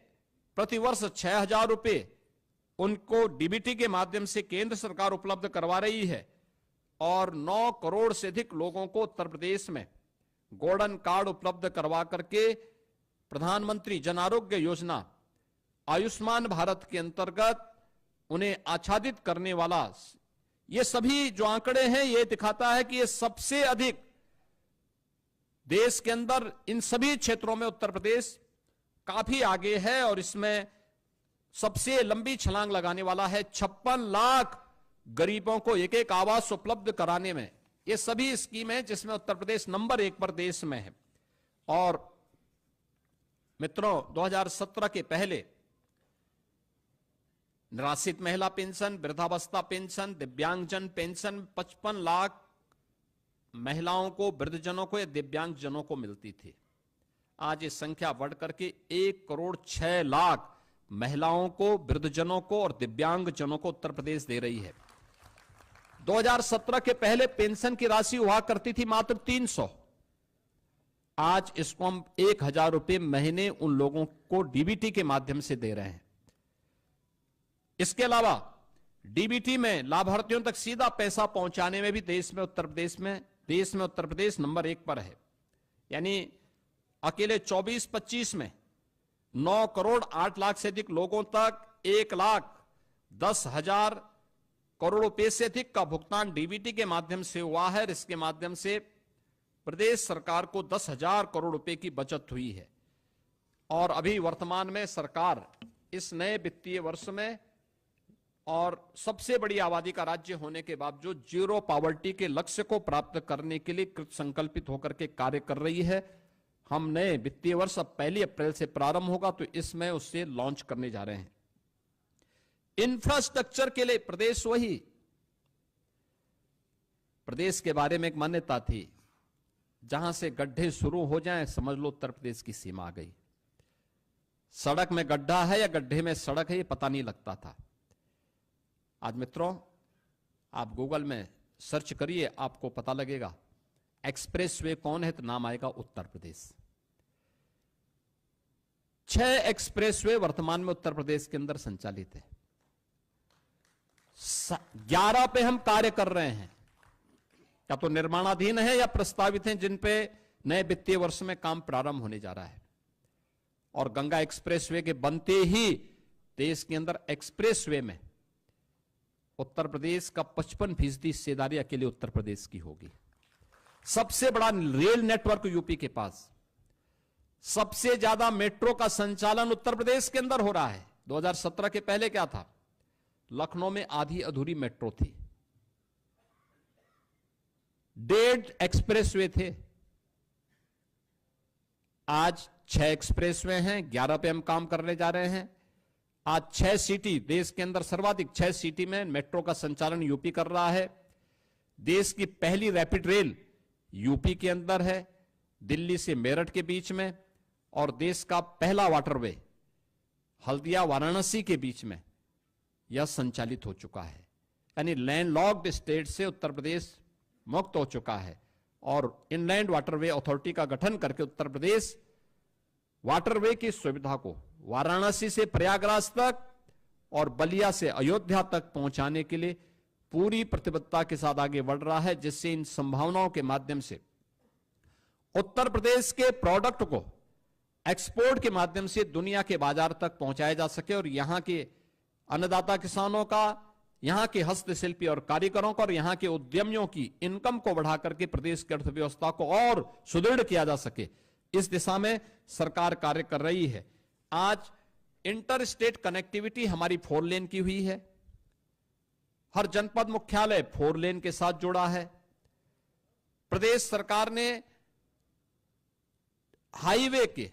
प्रतिवर्ष 6000 रुपए उनको डीबीटी के माध्यम से केंद्र सरकार उपलब्ध करवा रही है, और 9 करोड़ से अधिक लोगों को उत्तर प्रदेश में गोल्डन कार्ड उपलब्ध करवा करके प्रधानमंत्री जन आरोग्य योजना आयुष्मान भारत के अंतर्गत उन्हें आच्छादित करने वाला, ये सभी जो आंकड़े हैं ये दिखाता है कि ये सबसे अधिक देश के अंदर इन सभी क्षेत्रों में उत्तर प्रदेश काफी आगे है, और इसमें सबसे लंबी छलांग लगाने वाला है। 56 लाख गरीबों को एक आवास उपलब्ध कराने में ये सभी स्कीम है, जिसमें उत्तर प्रदेश नंबर 1 पर देश में है। और मित्रों, 2017 के पहले निराश्रित महिला पेंशन, वृद्धावस्था पेंशन, दिव्यांगजन पेंशन 55 लाख महिलाओं को, वृद्धजनों को या दिव्यांगजनों को मिलती थी। आज ये संख्या बढ़कर के 1 करोड़ 6 लाख महिलाओं को, वृद्धजनों को और दिव्यांगजनों को उत्तर प्रदेश दे रही है। 2017 के पहले पेंशन की राशि हुआ करती थी मात्र 300, आज इसको हम 1000 रुपए महीने उन लोगों को डीबीटी के माध्यम से दे रहे हैं। इसके अलावा डीबीटी में लाभार्थियों तक सीधा पैसा पहुंचाने में भी देश में उत्तर प्रदेश नंबर 1 पर है। यानी अकेले 24-25 में 9 करोड़ 8 लाख से अधिक लोगों तक 1,10,000 करोड़ रुपए से अधिक का भुगतान डीबीटी के माध्यम से हुआ है। इसके माध्यम से प्रदेश सरकार को 10,000 करोड़ रुपए की बचत हुई है। और अभी वर्तमान में सरकार इस नए वित्तीय वर्ष में और सबसे बड़ी आबादी का राज्य होने के बावजूद जीरो पॉवर्टी के लक्ष्य को प्राप्त करने के लिए कृत संकल्पित होकर के कार्य कर रही है। हम नए वित्तीय वर्ष अब 1 अप्रैल से प्रारंभ होगा, तो इसमें उससे लॉन्च करने जा रहे हैं। इंफ्रास्ट्रक्चर के लिए प्रदेश के बारे में एक मान्यता थी, जहां से गड्ढे शुरू हो जाएं समझ लो उत्तर प्रदेश की सीमा आ गई। सड़क में गड्ढा है या गड्ढे में सड़क है ये पता नहीं लगता था। आज मित्रों, आप गूगल में सर्च करिए, आपको पता लगेगा एक्सप्रेसवे कौन है, तो नाम आएगा उत्तर प्रदेश। 6 एक्सप्रेसवे वर्तमान में उत्तर प्रदेश के अंदर संचालित है। 11 पे हम कार्य कर रहे हैं, या तो निर्माणाधीन है या प्रस्तावित हैं, जिन पे नए वित्तीय वर्ष में काम प्रारंभ होने जा रहा है। और गंगा एक्सप्रेसवे के बनते ही देश के अंदर एक्सप्रेसवे में उत्तर प्रदेश का 55% हिस्सेदारी अकेले उत्तर प्रदेश की होगी। सबसे बड़ा रेल नेटवर्क यूपी के पास, सबसे ज्यादा मेट्रो का संचालन उत्तर प्रदेश के अंदर हो रहा है। 2017 के पहले क्या था? लखनऊ में आधी अधूरी मेट्रो थी। 1.5 एक्सप्रेसवे थे, आज 6 एक्सप्रेसवे हैं, 11 पे हम काम करने जा रहे हैं। आज 6 सिटी, देश के अंदर सर्वाधिक 6 सिटी में मेट्रो का संचालन यूपी कर रहा है। देश की पहली रैपिड रेल यूपी के अंदर है, दिल्ली से मेरठ के बीच में, और देश का पहला वाटरवे हल्दिया वाराणसी के बीच में यह संचालित हो चुका है। यानी लैंडलॉक्ड स्टेट से उत्तर प्रदेश मुक्त हो चुका है और इनलैंड वाटरवे अथॉरिटी का गठन करके उत्तर प्रदेश वाटरवे की सुविधा को वाराणसी से प्रयागराज तक और बलिया से अयोध्या तक पहुंचाने के लिए पूरी प्रतिबद्धता के साथ आगे बढ़ रहा है, जिससे इन संभावनाओं के माध्यम से उत्तर प्रदेश के प्रोडक्ट को एक्सपोर्ट के माध्यम से दुनिया के बाजार तक पहुंचाया जा सके और यहां के अन्नदाता किसानों का, यहां के हस्तशिल्पी और कारीगरों का और यहां के उद्यमियों की इनकम को बढ़ाकर के प्रदेश की अर्थव्यवस्था को और सुदृढ़ किया जा सके, इस दिशा में सरकार कार्य कर रही है। आज इंटर स्टेट कनेक्टिविटी हमारी 4 लेन की हुई है, हर जनपद मुख्यालय 4 लेन के साथ जुड़ा है। प्रदेश सरकार ने हाईवे के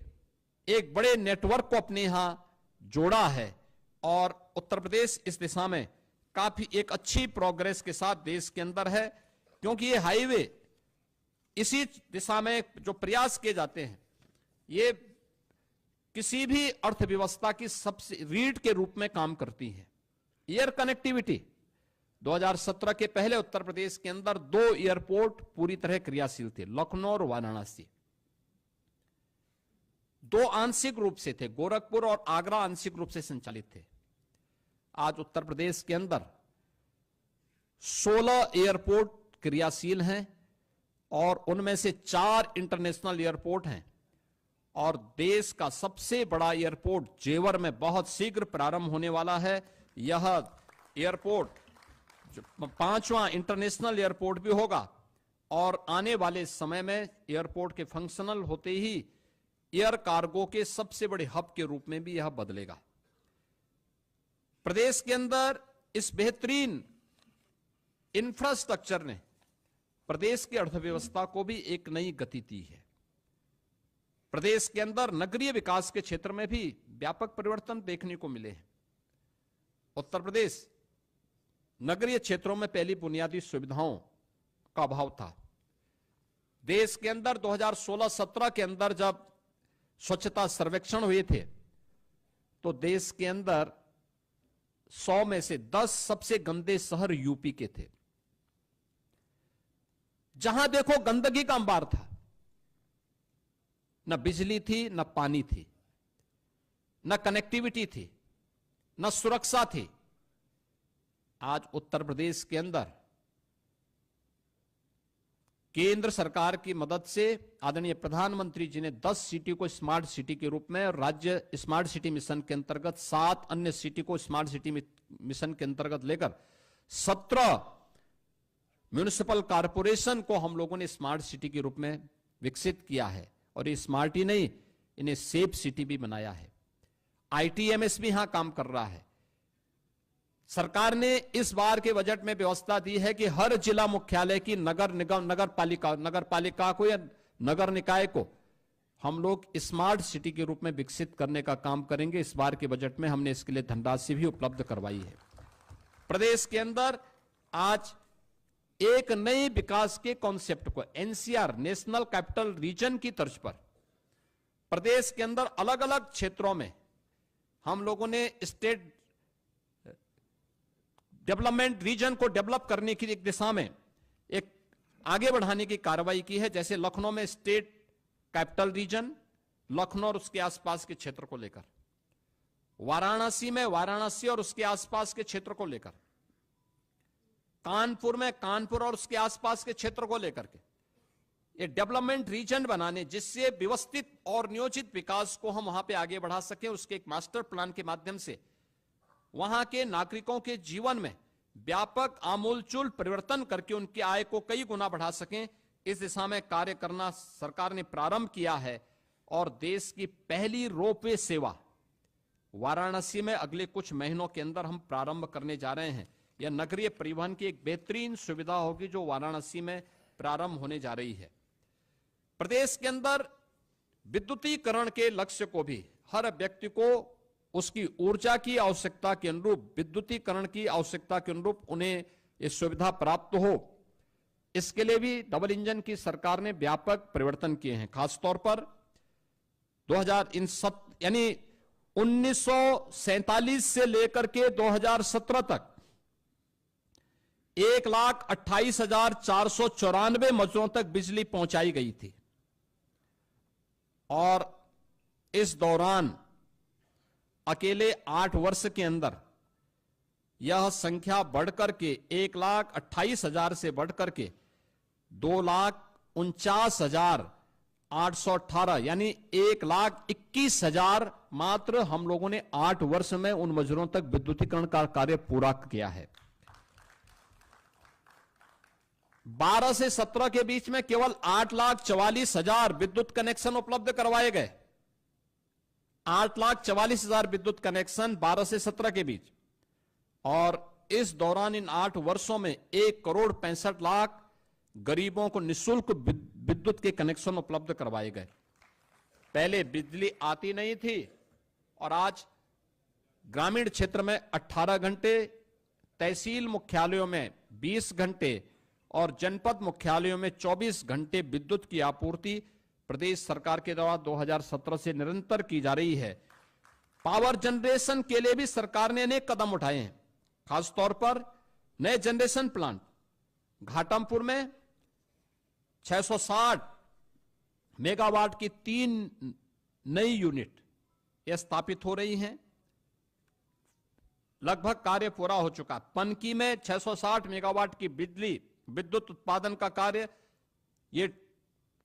एक बड़े नेटवर्क को अपने यहां जोड़ा है और उत्तर प्रदेश इस दिशा में काफी एक अच्छी प्रोग्रेस के साथ देश के अंदर है, क्योंकि ये हाईवे इसी दिशा में जो प्रयास किए जाते हैं, ये किसी भी अर्थव्यवस्था की सबसे रीढ़ के रूप में काम करती है। एयर कनेक्टिविटी 2017 के पहले उत्तर प्रदेश के अंदर 2 एयरपोर्ट पूरी तरह क्रियाशील थे, लखनऊ और वाराणसी। 2 आंशिक रूप से थे, गोरखपुर और आगरा आंशिक रूप से संचालित थे। आज उत्तर प्रदेश के अंदर 16 एयरपोर्ट क्रियाशील हैं और उनमें से 4 इंटरनेशनल एयरपोर्ट हैं और देश का सबसे बड़ा एयरपोर्ट जेवर में बहुत शीघ्र प्रारंभ होने वाला है। यह एयरपोर्ट 5वां इंटरनेशनल एयरपोर्ट भी होगा और आने वाले समय में एयरपोर्ट के फंक्शनल होते ही एयर कार्गो के सबसे बड़े हब के रूप में भी यह बदलेगा। प्रदेश के अंदर इस बेहतरीन इंफ्रास्ट्रक्चर ने प्रदेश की अर्थव्यवस्था को भी एक नई गति दी है। प्रदेश के अंदर नगरीय विकास के क्षेत्र में भी व्यापक परिवर्तन देखने को मिले हैं। उत्तर प्रदेश नगरीय क्षेत्रों में पहली बुनियादी सुविधाओं का अभाव था। देश के अंदर 2016-17 के अंदर जब स्वच्छता सर्वेक्षण हुए थे तो देश के अंदर 100 में से 10 सबसे गंदे शहर यूपी के थे। जहां देखो गंदगी का अंबार था, न बिजली थी, न पानी थी, न कनेक्टिविटी थी, न सुरक्षा थी। आज उत्तर प्रदेश के अंदर केंद्र सरकार की मदद से आदरणीय प्रधानमंत्री जी ने 10 सिटी को स्मार्ट सिटी के रूप में और राज्य स्मार्ट सिटी मिशन के अंतर्गत 7 अन्य सिटी को स्मार्ट सिटी मिशन के अंतर्गत लेकर 17 म्युनिसिपल कॉरपोरेशन को हम लोगों ने स्मार्ट सिटी के रूप में विकसित किया है और ये स्मार्ट ही नहीं, इन्हें सेफ सिटी भी बनाया है। आईटीएमएस भी यहां काम कर रहा है। सरकार ने इस बार के बजट में व्यवस्था दी है कि हर जिला मुख्यालय की नगर निगम, नगर पालिका को या नगर निकाय को हम लोग स्मार्ट सिटी के रूप में विकसित करने का काम करेंगे। इस बार के बजट में हमने इसके लिए धनराशि भी उपलब्ध करवाई है। प्रदेश के अंदर आज एक नए विकास के कॉन्सेप्ट को एनसीआर, नेशनल कैपिटल रीजन की तर्ज पर प्रदेश के अंदर अलग अलग क्षेत्रों में हम लोगों ने स्टेट डेवलपमेंट रीजन को डेवलप करने की एक दिशा में एक आगे बढ़ाने की कार्रवाई की है। जैसे लखनऊ में स्टेट कैपिटल रीजन, लखनऊ और उसके आसपास के क्षेत्र को लेकर, वाराणसी में वाराणसी और उसके आसपास के क्षेत्र को लेकर, कानपुर में कानपुर और उसके आसपास के क्षेत्र को लेकर के ये डेवलपमेंट रीजन बनाने, जिससे व्यवस्थित और नियोजित विकास को हम वहां पे आगे बढ़ा सकें। उसके एक मास्टर प्लान के माध्यम से वहां के नागरिकों के जीवन में व्यापक आमूलचूल परिवर्तन करके उनकी आय को कई गुना बढ़ा सकें, इस दिशा में कार्य करना सरकार ने प्रारंभ किया है। और देश की पहली रोपवे सेवा वाराणसी में अगले कुछ महीनों के अंदर हम प्रारंभ करने जा रहे हैं। यह नगरीय परिवहन की एक बेहतरीन सुविधा होगी जो वाराणसी में प्रारंभ होने जा रही है। प्रदेश के अंदर विद्युतीकरण के लक्ष्य को भी हर व्यक्ति को उसकी ऊर्जा की आवश्यकता के अनुरूप, विद्युतीकरण की आवश्यकता के अनुरूप उन्हें ये सुविधा प्राप्त हो, इसके लिए भी डबल इंजन की सरकार ने व्यापक परिवर्तन किए हैं। खासतौर पर 1947 से लेकर के 2017 तक 1,28,494 मजदूरों तक बिजली पहुंचाई गई थी और इस दौरान अकेले 8 वर्ष के अंदर यह संख्या बढ़कर के 1,28,000 से बढ़कर के 2,49,818 यानी 1,21,000 मात्र हम लोगों ने 8 वर्ष में उन मजदूरों तक विद्युतीकरण का कार्य पूरा किया है। 12 से 17 के बीच में केवल 8,44,000 विद्युत कनेक्शन उपलब्ध करवाए गए। 8,44,000 विद्युत कनेक्शन 12 से 17 के बीच, और इस दौरान इन 8 वर्षों में 1,65,00,000 गरीबों को निःशुल्क विद्युत के कनेक्शन उपलब्ध करवाए गए। पहले बिजली आती नहीं थी और आज ग्रामीण क्षेत्र में 18 घंटे, तहसील मुख्यालयों में 20 घंटे और जनपद मुख्यालयों में 24 घंटे विद्युत की आपूर्ति प्रदेश सरकार के द्वारा 2017 से निरंतर की जा रही है। पावर जनरेशन के लिए भी सरकार ने अनेक कदम उठाए हैं। खासतौर पर नए जनरेशन प्लांट घाटमपुर में 660 मेगावाट की 3 नई यूनिट यह स्थापित हो रही हैं। लगभग कार्य पूरा हो चुका। पनकी में 660 मेगावाट की बिजली विद्युत उत्पादन का कार्य ये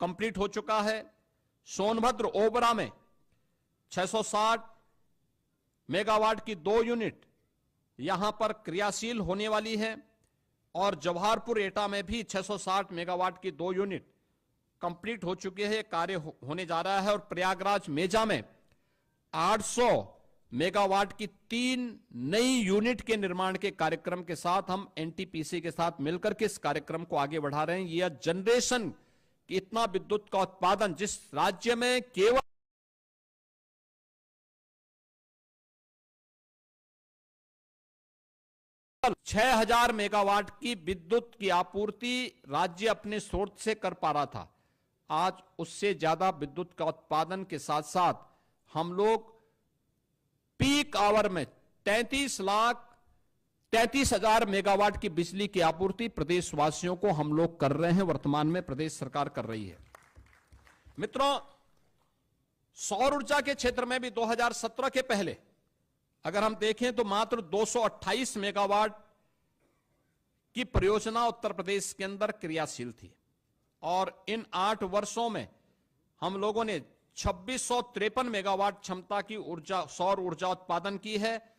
कंप्लीट हो चुका है। सोनभद्र ओबरा में 660 मेगावाट की 2 यूनिट यहां पर क्रियाशील होने वाली है और जवाहरपुर एटा में भी 660 मेगावाट की 2 यूनिट कंप्लीट हो चुके हैं, कार्य होने जा रहा है। और प्रयागराज मेजा में 800 मेगावाट की 3 नई यूनिट के निर्माण के कार्यक्रम के साथ हम एनटीपीसी के साथ मिलकर के इस कार्यक्रम को आगे बढ़ा रहे हैं। यह जनरेशन कि इतना विद्युत का उत्पादन जिस राज्य में केवल 6,000 मेगावाट की विद्युत की आपूर्ति राज्य अपने स्रोत से कर पा रहा था, आज उससे ज्यादा विद्युत का उत्पादन के साथ साथ हम लोग पीक आवर में 33,33,000 मेगावाट की बिजली की आपूर्ति प्रदेशवासियों को हम लोग कर रहे हैं। वर्तमान में प्रदेश सरकार कर रही है। मित्रों, सौर ऊर्जा के क्षेत्र में भी 2017 के पहले अगर हम देखें तो मात्र 228 मेगावाट की परियोजना उत्तर प्रदेश के अंदर क्रियाशील थी और इन 8 वर्षों में हम लोगों ने 2653 मेगावाट क्षमता की ऊर्जा सौर ऊर्जा उत्पादन की है।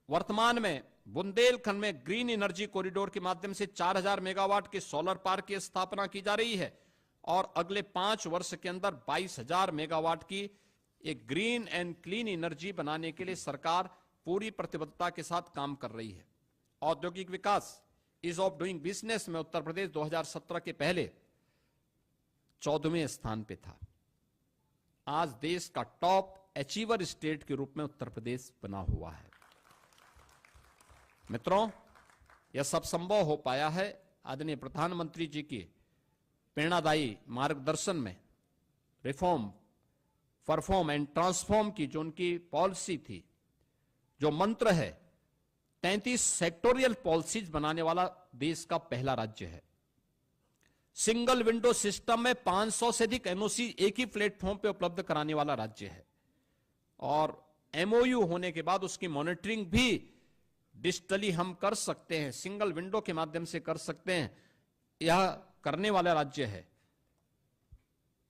वर्तमान में बुंदेलखंड में ग्रीन एनर्जी कॉरिडोर के माध्यम से 4000 मेगावाट के सोलर पार्क की स्थापना की जा रही है और अगले 5 वर्ष के अंदर 22,000 मेगावाट की एक ग्रीन एंड क्लीन एनर्जी बनाने के लिए सरकार पूरी प्रतिबद्धता के साथ काम कर रही है। औद्योगिक विकास, ईज ऑफ डूइंग बिजनेस में उत्तर प्रदेश 2017 के पहले 14वें स्थान पे था। आज देश का टॉप अचीवर स्टेट के रूप में उत्तर प्रदेश बना हुआ है। मित्रों, यह सब संभव हो पाया है आदरणीय प्रधानमंत्री जी की प्रेरणादायी मार्गदर्शन में। रिफॉर्म, परफॉर्म एंड ट्रांसफॉर्म की जो उनकी पॉलिसी थी, जो मंत्र है, 33 सेक्टोरियल पॉलिसीज बनाने वाला देश का पहला राज्य है। सिंगल विंडो सिस्टम में 500 से अधिक एनओसी एक ही प्लेटफॉर्म पे उपलब्ध कराने वाला राज्य है और एमओयू होने के बाद उसकी मॉनिटरिंग भी डिजिटली हम कर सकते हैं, सिंगल विंडो के माध्यम से कर सकते हैं। यह करने वाला राज्य है।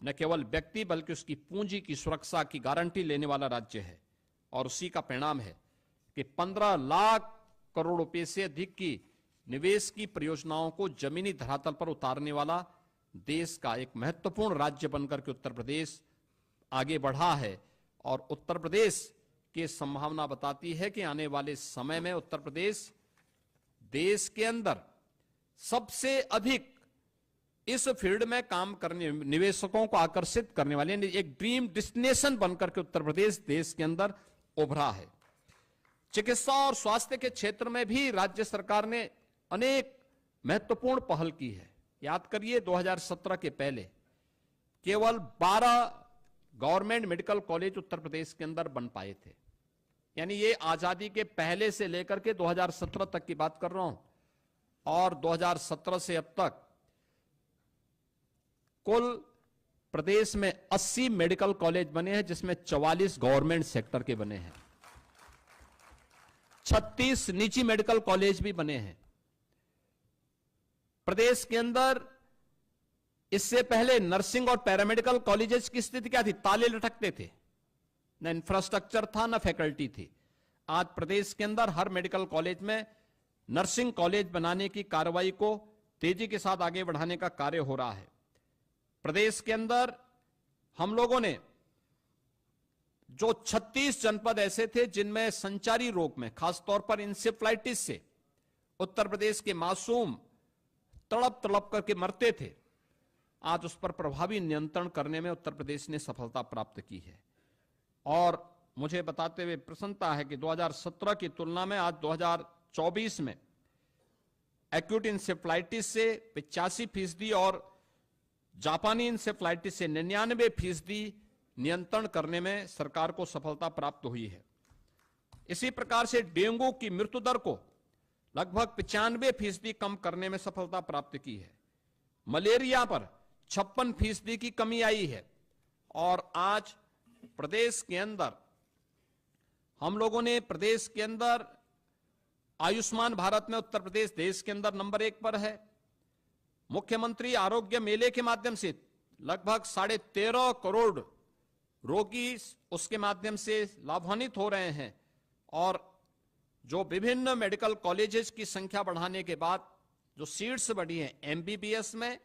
न केवल व्यक्ति बल्कि उसकी पूंजी की सुरक्षा की गारंटी लेने वाला राज्य है और उसी का परिणाम है कि 15 लाख करोड़ रुपए से अधिक की निवेश की परियोजनाओं को जमीनी धरातल पर उतारने वाला देश का एक महत्वपूर्ण राज्य बनकर के उत्तर प्रदेश आगे बढ़ा है। और उत्तर प्रदेश की संभावना बताती है कि आने वाले समय में उत्तर प्रदेश देश के अंदर सबसे अधिक इस फील्ड में काम करने, निवेशकों को आकर्षित करने वाले एक ड्रीम डेस्टिनेशन बनकर के उत्तर प्रदेश देश के अंदर उभरा है। चिकित्सा और स्वास्थ्य के क्षेत्र में भी राज्य सरकार ने अनेक महत्वपूर्ण पहल की है। याद करिए 2017 के पहले केवल 12 government medical college Uttar Pradesh के अंदर बन पाए थे। यानी ये आजादी के पहले से लेकर के 2017 तक की बात कर रहा हूं, और 2017 से अब तक कुल प्रदेश में 80 मेडिकल कॉलेज बने हैं, जिसमें 44 गवर्नमेंट सेक्टर के बने हैं, 36 निजी मेडिकल कॉलेज भी बने हैं। प्रदेश के अंदर इससे पहले नर्सिंग और पैरामेडिकल कॉलेजेस की स्थिति क्या थी? ताले लटकते थे, न इंफ्रास्ट्रक्चर था न फैकल्टी थी। आज प्रदेश के अंदर हर मेडिकल कॉलेज में नर्सिंग कॉलेज बनाने की कार्रवाई को तेजी के साथ आगे बढ़ाने का कार्य हो रहा है। प्रदेश के अंदर हम लोगों ने जो 36 जनपद ऐसे थे जिनमें संचारी रोग में, खासतौर पर इंसेफ्लाइटिस से उत्तर प्रदेश के मासूम तड़प तड़प करके मरते थे, आज उस पर प्रभावी नियंत्रण करने में उत्तर प्रदेश ने सफलता प्राप्त की है। और मुझे बताते हुए प्रसन्नता है कि 2017 की तुलना में आज 2024 में एक्यूट इंसेफ्लाइटिस से 85% और जापानी इंसेफ्लाइटिस से 99% नियंत्रण करने में सरकार को सफलता प्राप्त हुई है। इसी प्रकार से डेंगू की मृत्यु दर को लगभग 95% कम करने में सफलता प्राप्त की है। मलेरिया पर 56% की कमी आई है। और आज प्रदेश के अंदर हम लोगों ने प्रदेश के अंदर आयुष्मान भारत में उत्तर प्रदेश देश के अंदर नंबर 1 पर है। मुख्यमंत्री आरोग्य मेले के माध्यम से लगभग 13.5 करोड़ रोगी उसके माध्यम से लाभान्वित हो रहे हैं। और जो विभिन्न मेडिकल कॉलेजेस की संख्या बढ़ाने के बाद जो सीट्स बढ़ी हैं, एमबीबीएस में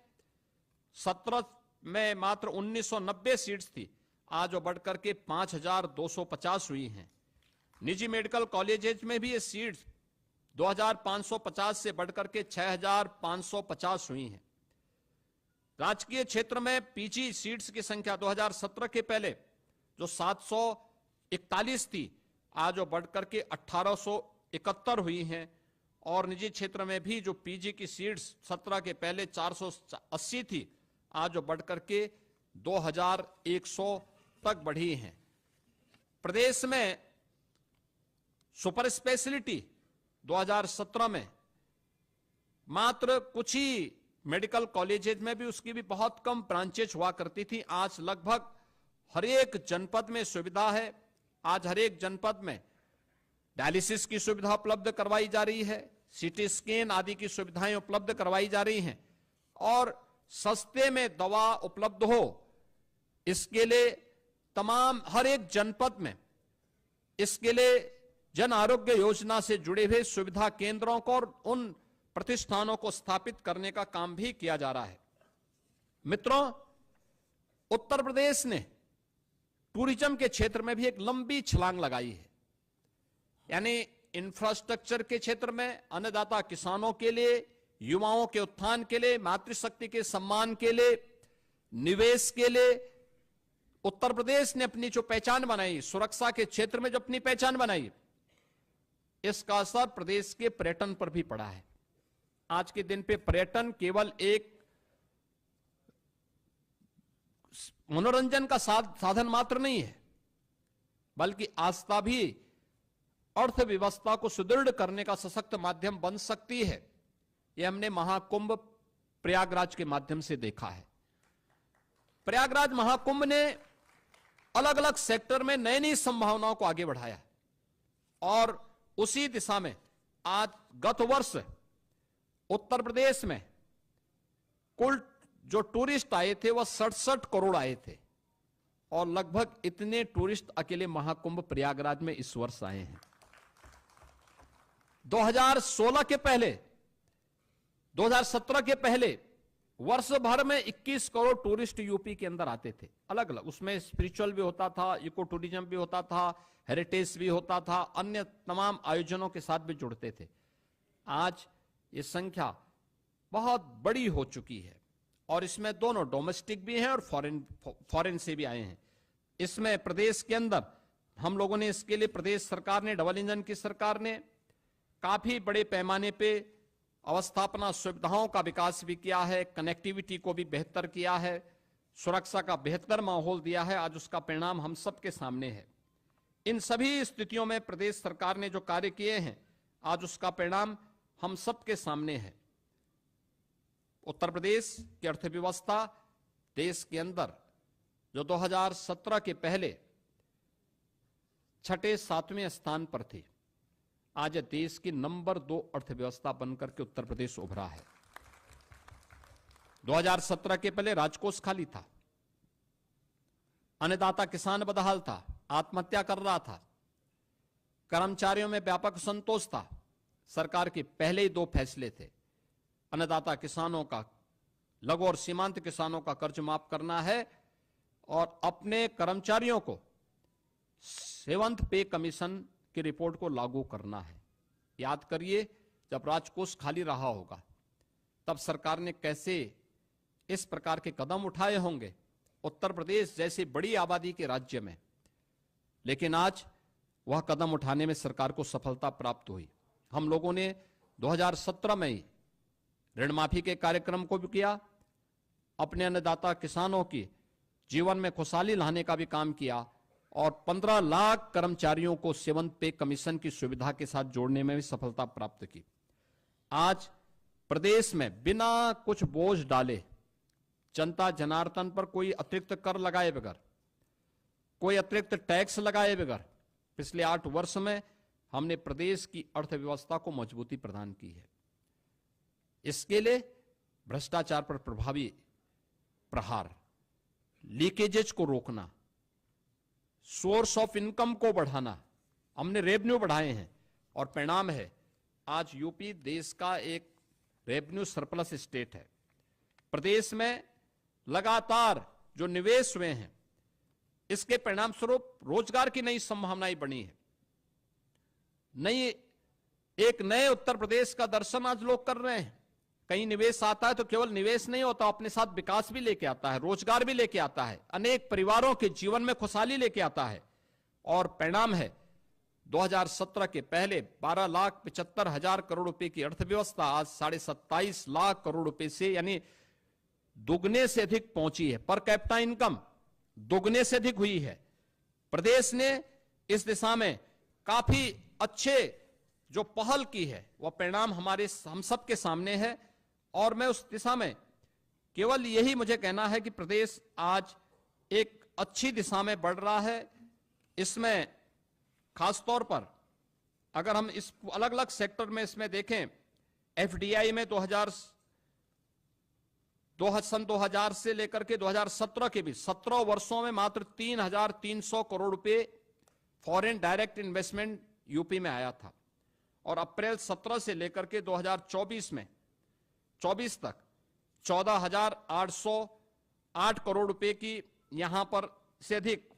17 में मात्र 1990 सीट्स थी, आज वो बढ़कर के 5250 हुई हैं। निजी मेडिकल कॉलेजेस में भी ये सीट्स 2550 से बढ़कर के 6550 हुई हैं। राजकीय क्षेत्र में पीजी सीट्स की संख्या 2017 के पहले जो 741 थी, आज वो बढ़कर के 1871 हुई हैं। और निजी क्षेत्र में भी जो पीजी की सीट्स 17 के पहले 480 थी, आज वो बढ़कर के 2100 तक बढ़ी हैं। प्रदेश में सुपर स्पेशलिटी 2017 में मात्र कुछ ही मेडिकल कॉलेजेस में भी उसकी भी बहुत कम ब्रांचेज हुआ करती थी। आज लगभग हर एक जनपद में सुविधा है। आज हर एक जनपद में डायलिसिस की सुविधा उपलब्ध करवाई जा रही है, सीटी स्कैन आदि की सुविधाएं उपलब्ध करवाई जा रही हैं, और सस्ते में दवा उपलब्ध हो इसके लिए तमाम हर एक जनपद में इसके लिए जन आरोग्य योजना से जुड़े हुए सुविधा केंद्रों को और उन प्रतिष्ठानों को स्थापित करने का काम भी किया जा रहा है। मित्रों, उत्तर प्रदेश ने टूरिज्म के क्षेत्र में भी एक लंबी छलांग लगाई है। यानी इंफ्रास्ट्रक्चर के क्षेत्र में अन्नदाता किसानों के लिए, युवाओं के उत्थान के लिए, मातृशक्ति के सम्मान के लिए, निवेश के लिए उत्तर प्रदेश ने अपनी जो पहचान बनाई, सुरक्षा के क्षेत्र में जो अपनी पहचान बनाई, इसका असर प्रदेश के पर्यटन पर भी पड़ा है। आज के दिन पे पर्यटन केवल एक मनोरंजन का साधन मात्र नहीं है, बल्कि आस्था भी अर्थव्यवस्था को सुदृढ़ करने का सशक्त माध्यम बन सकती है। यह हमने महाकुंभ प्रयागराज के माध्यम से देखा है। प्रयागराज महाकुंभ ने अलग अलग सेक्टर में नई नई संभावनाओं को आगे बढ़ाया और उसी दिशा में आज गत वर्ष उत्तर प्रदेश में कुल जो टूरिस्ट आए थे वह 67 करोड़ आए थे, और लगभग इतने टूरिस्ट अकेले महाकुंभ प्रयागराज में इस वर्ष आए हैं। 2016 के पहले, 2017 के पहले वर्ष भर में 21 करोड़ टूरिस्ट यूपी के अंदर आते थे। अलग अलग, उसमें स्पिरिचुअल भी होता था, इको टूरिज्म भी होता था, हेरिटेज भी होता था, अन्य तमाम आयोजनों के साथ भी जुड़ते थे। आज ये संख्या बहुत बड़ी हो चुकी है। और इसमें दोनों डोमेस्टिक भी हैं और फॉरेन से भी आए हैं। इसमें प्रदेश के अंदर हम लोगों ने इसके लिए प्रदेश सरकार ने, डबल इंजन की सरकार ने काफी बड़े पैमाने पे अवस्थापना सुविधाओं का विकास भी किया है, कनेक्टिविटी को भी बेहतर किया है, सुरक्षा का बेहतर माहौल दिया है। आज उसका परिणाम हम सबके सामने है। इन सभी स्थितियों में प्रदेश सरकार ने जो कार्य किए हैं, आज उसका परिणाम हम सबके सामने है। उत्तर प्रदेश की अर्थव्यवस्था देश के अंदर जो 2017 के पहले छठे 7वें स्थान पर थी, आज देश की नंबर 2 अर्थव्यवस्था बनकर के उत्तर प्रदेश उभरा है। 2017 के पहले राजकोष खाली था, अन्नदाता किसान बदहाल था, आत्महत्या कर रहा था, कर्मचारियों में व्यापक असंतोष था। सरकार के पहले ही 2 फैसले थे, अन्नदाता किसानों का, लघु और सीमांत किसानों का कर्ज माफ करना है और अपने कर्मचारियों को 7th पे कमीशन की रिपोर्ट को लागू करना है। याद करिए, जब राजकोष खाली रहा होगा तब सरकार ने कैसे इस प्रकार के कदम उठाए होंगे उत्तर प्रदेश जैसी बड़ी आबादी के राज्य में। लेकिन आज वह कदम उठाने में सरकार को सफलता प्राप्त हुई। हम लोगों ने 2017 में ही ऋण माफी के कार्यक्रम को भी किया, अपने अन्नदाता किसानों की जीवन में खुशहाली लाने का भी काम किया और 15 लाख कर्मचारियों को 7th पे कमीशन की सुविधा के साथ जोड़ने में भी सफलता प्राप्त की। आज प्रदेश में बिना कुछ बोझ डाले, जनता जनार्दन पर कोई अतिरिक्त कर लगाए बगैर, कोई अतिरिक्त टैक्स लगाए बगैर पिछले 8 वर्ष में हमने प्रदेश की अर्थव्यवस्था को मजबूती प्रदान की है। इसके लिए भ्रष्टाचार पर प्रभावी प्रहार, लीकेजेज को रोकना, सोर्स ऑफ इनकम को बढ़ाना, हमने रेवेन्यू बढ़ाए हैं और परिणाम है आज यूपी देश का एक रेवेन्यू सरप्लस स्टेट है। प्रदेश में लगातार जो निवेश हुए हैं, इसके परिणाम स्वरूप रोजगार की नई संभावनाएं बनी है। एक नए उत्तर प्रदेश का दर्शन आज लोग कर रहे हैं। कहीं निवेश आता है तो केवल निवेश नहीं होता, अपने साथ विकास भी लेके आता है, रोजगार भी लेके आता है, अनेक परिवारों के जीवन में खुशहाली लेके आता है। और परिणाम है 2017 के पहले 12,75,000 करोड़ रुपए की अर्थव्यवस्था आज 27.5 लाख करोड़ रुपए से, यानी दुगने से अधिक पहुंची है। पर कैपिटा इनकम दुगने से अधिक हुई है। प्रदेश ने इस दिशा में काफी अच्छे जो पहल की है, वह परिणाम हम सबके सामने है। और मैं उस दिशा में केवल यही मुझे कहना है कि प्रदेश आज एक अच्छी दिशा में बढ़ रहा है। इसमें खासतौर पर अगर हम इस अलग अलग सेक्टर में इसमें देखें, एफडीआई में 2000 से लेकर के 2017 के बीच 17 वर्षों में मात्र 3,300 करोड़ रुपए फॉरेन डायरेक्ट इन्वेस्टमेंट यूपी में आया था। और अप्रैल 17 से लेकर के 2024 तक 14,808 करोड़ रुपए की यहां पर से अधिक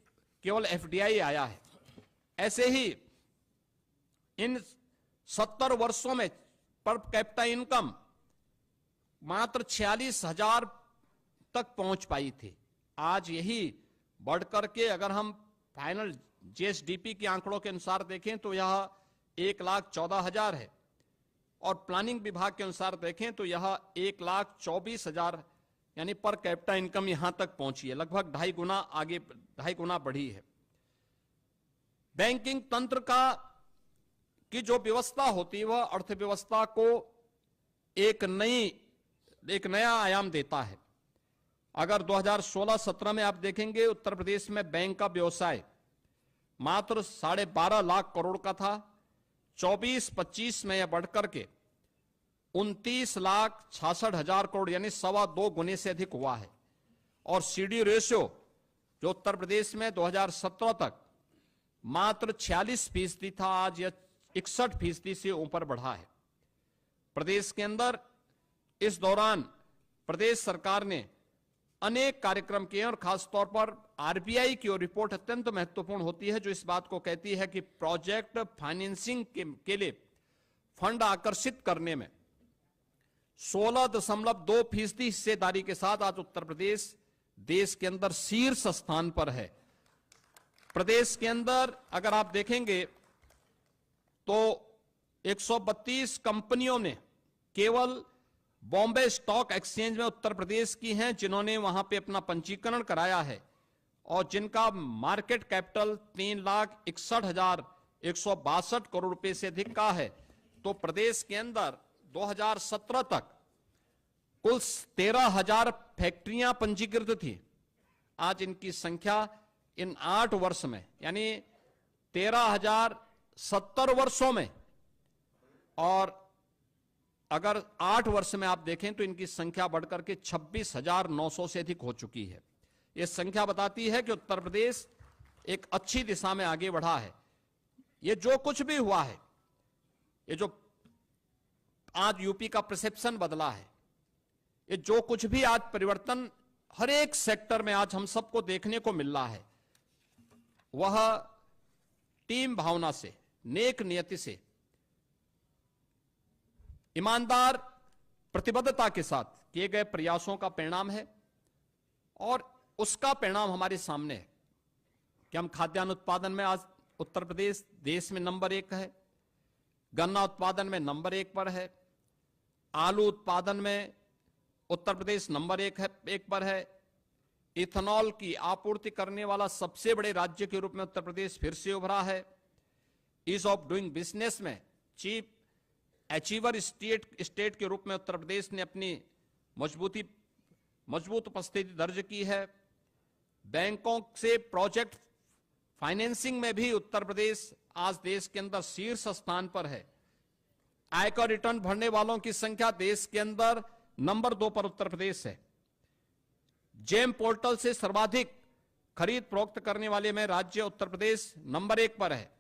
केवल एफडीआई आया है। ऐसे ही इन 70 वर्षों में पर कैपिटा इनकम मात्र 46,000 तक पहुंच पाई थी। आज यही बढ़कर के अगर हम फाइनल जीएसडीपी के आंकड़ों के अनुसार देखें तो यह 1,14,000 है और प्लानिंग विभाग के अनुसार देखें तो यह 1,24,000 यानी पर कैपिटा इनकम यहां तक पहुंची है, लगभग 2.5 गुना बढ़ी है। बैंकिंग तंत्र की जो व्यवस्था होती है वह अर्थव्यवस्था को एक नया आयाम देता है। अगर 2016-17 में आप देखेंगे उत्तर प्रदेश में बैंक का व्यवसाय मात्र 12.5 लाख करोड़ का था। 24-25 में यह बढ़कर के 29,66,000 करोड़ यानी 2.25 गुने से अधिक हुआ है। और सीडी रेशियो जो उत्तर प्रदेश में 2017 तक मात्र 46% था, आज यह 61% से ऊपर बढ़ा है। प्रदेश के अंदर इस दौरान प्रदेश सरकार ने अनेक कार्यक्रम किए और खासतौर पर आरबीआई की ओर रिपोर्ट अत्यंत महत्वपूर्ण होती है, जो इस बात को कहती है कि प्रोजेक्ट फाइनेंसिंग के लिए फंड आकर्षित करने में 16.2% हिस्सेदारी के साथ आज उत्तर प्रदेश देश के अंदर शीर्ष स्थान पर है। प्रदेश के अंदर अगर आप देखेंगे तो 132 कंपनियों ने केवल बॉम्बे स्टॉक एक्सचेंज में उत्तर प्रदेश की हैं जिन्होंने वहां पे अपना पंजीकरण कराया है और जिनका मार्केट कैपिटल 3,61,162 करोड़ रुपए से अधिक का है। तो प्रदेश के अंदर 2017 तक कुल 13,000 फैक्ट्रियां पंजीकृत थी। आज इनकी संख्या इन 8 वर्ष में यानी 13,070 वर्षों में, और अगर 8 वर्ष में आप देखें तो इनकी संख्या बढ़कर के 26,900 से अधिक हो चुकी है। यह संख्या बताती है कि उत्तर प्रदेश एक अच्छी दिशा में आगे बढ़ा है। ये जो कुछ भी हुआ है, ये जो आज यूपी का परसेप्शन बदला है, ये जो कुछ भी आज परिवर्तन हर एक सेक्टर में आज हम सबको देखने को मिल रहा है, वह टीम भावना से, नेक नियति से, ईमानदार प्रतिबद्धता के साथ किए गए प्रयासों का परिणाम है। और उसका परिणाम हमारे सामने है कि हम खाद्यान्न उत्पादन में आज उत्तर प्रदेश देश में नंबर 1 है, गन्ना उत्पादन में नंबर 1 पर है, आलू उत्पादन में उत्तर प्रदेश नंबर 1 पर है, इथेनॉल की आपूर्ति करने वाला सबसे बड़े राज्य के रूप में उत्तर प्रदेश फिर से उभरा है। ईज ऑफ डूइंग बिजनेस में चीफ अचीवर स्टेट के रूप में उत्तर प्रदेश ने अपनी मजबूत उपस्थिति दर्ज की है। बैंकों से प्रोजेक्ट फाइनेंसिंग में भी उत्तर प्रदेश आज देश के अंदर शीर्ष स्थान पर है। आयकर रिटर्न भरने वालों की संख्या देश के अंदर नंबर 2 पर उत्तर प्रदेश है। जेम पोर्टल से सर्वाधिक खरीद फरोख्त करने वाले में राज्य उत्तर प्रदेश नंबर 1 पर है।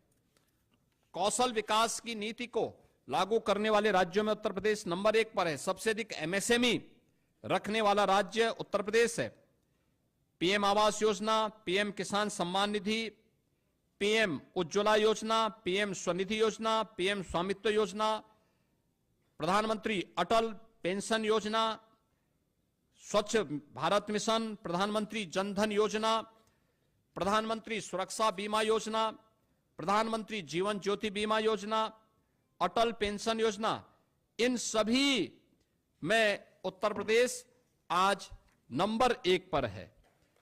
कौशल विकास की नीति को लागू करने वाले राज्यों में उत्तर प्रदेश नंबर 1 पर है। सबसे अधिक एमएसएमई रखने वाला राज्य उत्तर प्रदेश है। पीएम आवास योजना, पीएम किसान सम्मान निधि, पीएम उज्ज्वला योजना, पीएम स्वनिधि योजना, पीएम स्वामित्व योजना, प्रधानमंत्री अटल पेंशन योजना, स्वच्छ भारत मिशन, प्रधानमंत्री जनधन योजना, प्रधानमंत्री सुरक्षा बीमा योजना, प्रधानमंत्री जीवन ज्योति बीमा योजना, अटल पेंशन योजना, इन सभी में उत्तर प्रदेश आज नंबर 1 पर है।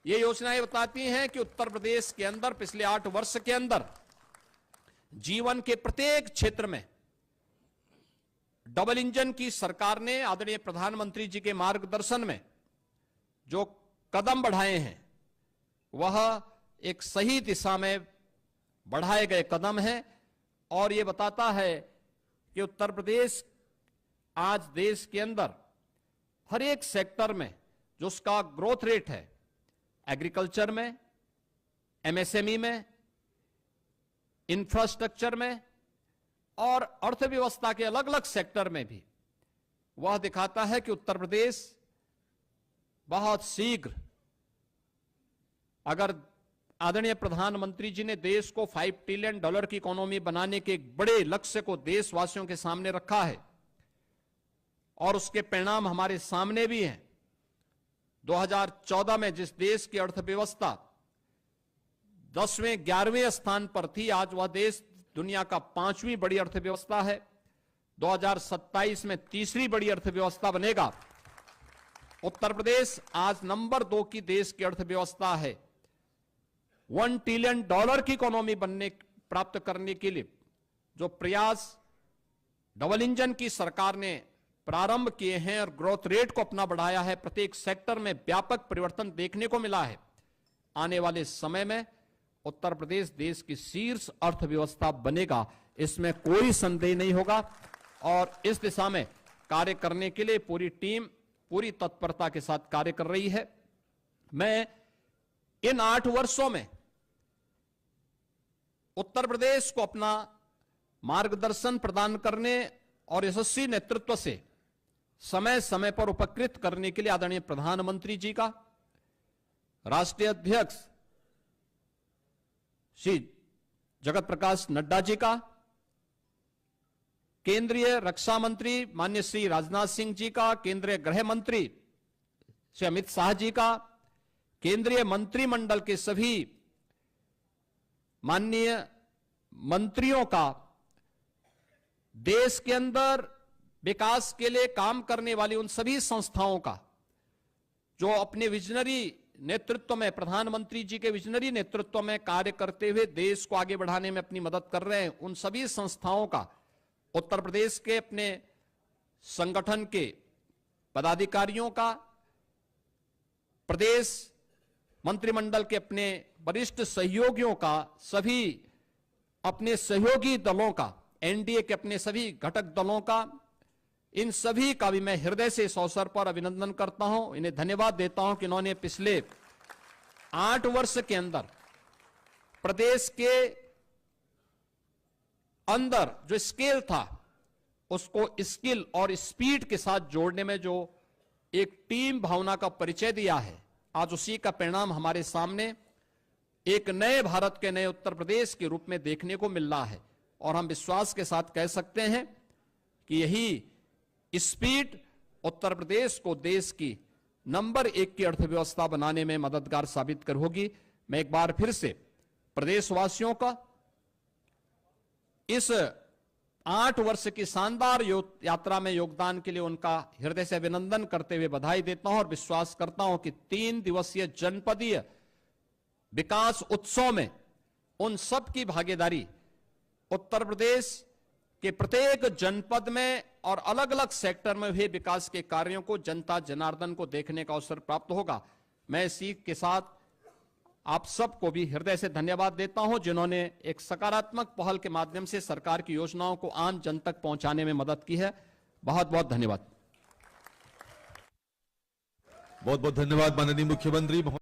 ये योजनाएं बताती हैं कि उत्तर प्रदेश के अंदर पिछले 8 वर्ष के अंदर जीवन के प्रत्येक क्षेत्र में डबल इंजन की सरकार ने आदरणीय प्रधानमंत्री जी के मार्गदर्शन में जो कदम बढ़ाए हैं वह एक सही दिशा में बढ़ाए गए कदम हैं। और यह बताता है कि उत्तर प्रदेश आज देश के अंदर हर एक सेक्टर में जो उसका ग्रोथ रेट है, एग्रीकल्चर में, एमएसएमई में, इंफ्रास्ट्रक्चर में और अर्थव्यवस्था के अलग अलग सेक्टर में भी, वह दिखाता है कि उत्तर प्रदेश बहुत शीघ्र, अगर आदरणीय प्रधानमंत्री जी ने देश को $5 ट्रिलियन की इकोनॉमी बनाने के एक बड़े लक्ष्य को देशवासियों के सामने रखा है और उसके परिणाम हमारे सामने भी हैं। 2014 में जिस देश की अर्थव्यवस्था 10वें 11वें स्थान पर थी, आज वह देश दुनिया का 5वीं बड़ी अर्थव्यवस्था है। 2027 में तीसरी बड़ी अर्थव्यवस्था बनेगा। उत्तर प्रदेश आज नंबर 2 की देश की अर्थव्यवस्था है। $1 ट्रिलियन की इकोनॉमी प्राप्त करने के लिए जो प्रयास डबल इंजन की सरकार ने प्रारंभ किए हैं और ग्रोथ रेट को अपना बढ़ाया है, प्रत्येक सेक्टर में व्यापक परिवर्तन देखने को मिला है। आने वाले समय में उत्तर प्रदेश देश की शीर्ष अर्थव्यवस्था बनेगा, इसमें कोई संदेह नहीं होगा। और इस दिशा में कार्य करने के लिए पूरी टीम पूरी तत्परता के साथ कार्य कर रही है। मैं इन 8 वर्षों में उत्तर प्रदेश को अपना मार्गदर्शन प्रदान करने और यशस्वी नेतृत्व से समय समय पर उपकृत करने के लिए आदरणीय प्रधानमंत्री जी का, राष्ट्रीय अध्यक्ष श्री जगत प्रकाश नड्डा जी का, केंद्रीय रक्षा मंत्री माननीय श्री राजनाथ सिंह जी का, केंद्रीय गृह मंत्री श्री अमित शाह जी का, केंद्रीय मंत्रिमंडल के सभी माननीय मंत्रियों का, देश के अंदर विकास के लिए काम करने वाली उन सभी संस्थाओं का जो अपने विजनरी नेतृत्व में, प्रधानमंत्री जी के विजनरी नेतृत्व में कार्य करते हुए देश को आगे बढ़ाने में अपनी मदद कर रहे हैं, उन सभी संस्थाओं का, उत्तर प्रदेश के अपने संगठन के पदाधिकारियों का, प्रदेश मंत्रिमंडल के अपने वरिष्ठ सहयोगियों का, सभी अपने सहयोगी दलों का, एनडीए के अपने सभी घटक दलों का, इन सभी का भी मैं हृदय से इस अवसर पर अभिनंदन करता हूं, इन्हें धन्यवाद देता हूं कि इन्होंने पिछले 8 वर्ष के अंदर प्रदेश के अंदर जो स्केल था उसको स्किल और स्पीड के साथ जोड़ने में जो एक टीम भावना का परिचय दिया है, आज उसी का परिणाम हमारे सामने एक नए भारत के, नए उत्तर प्रदेश के रूप में देखने को मिल रहा है। और हम विश्वास के साथ कह सकते हैं कि यही स्पीड उत्तर प्रदेश को देश की नंबर 1 की अर्थव्यवस्था बनाने में मददगार साबित कर होगी। मैं एक बार फिर से प्रदेशवासियों का इस 8 वर्ष की शानदार यात्रा में योगदान के लिए उनका हृदय से अभिनंदन करते हुए बधाई देता हूं और विश्वास करता हूं कि 3 दिवसीय जनपदीय विकास उत्सव में उन सब की भागीदारी उत्तर प्रदेश के प्रत्येक जनपद में और अलग अलग सेक्टर में हुए विकास के कार्यों को जनता जनार्दन को देखने का अवसर प्राप्त होगा। मैं इसी के साथ आप सबको भी हृदय से धन्यवाद देता हूं जिन्होंने एक सकारात्मक पहल के माध्यम से सरकार की योजनाओं को आम जन तक पहुंचाने में मदद की है। बहुत बहुत धन्यवाद। बहुत बहुत धन्यवाद माननीय मुख्यमंत्री।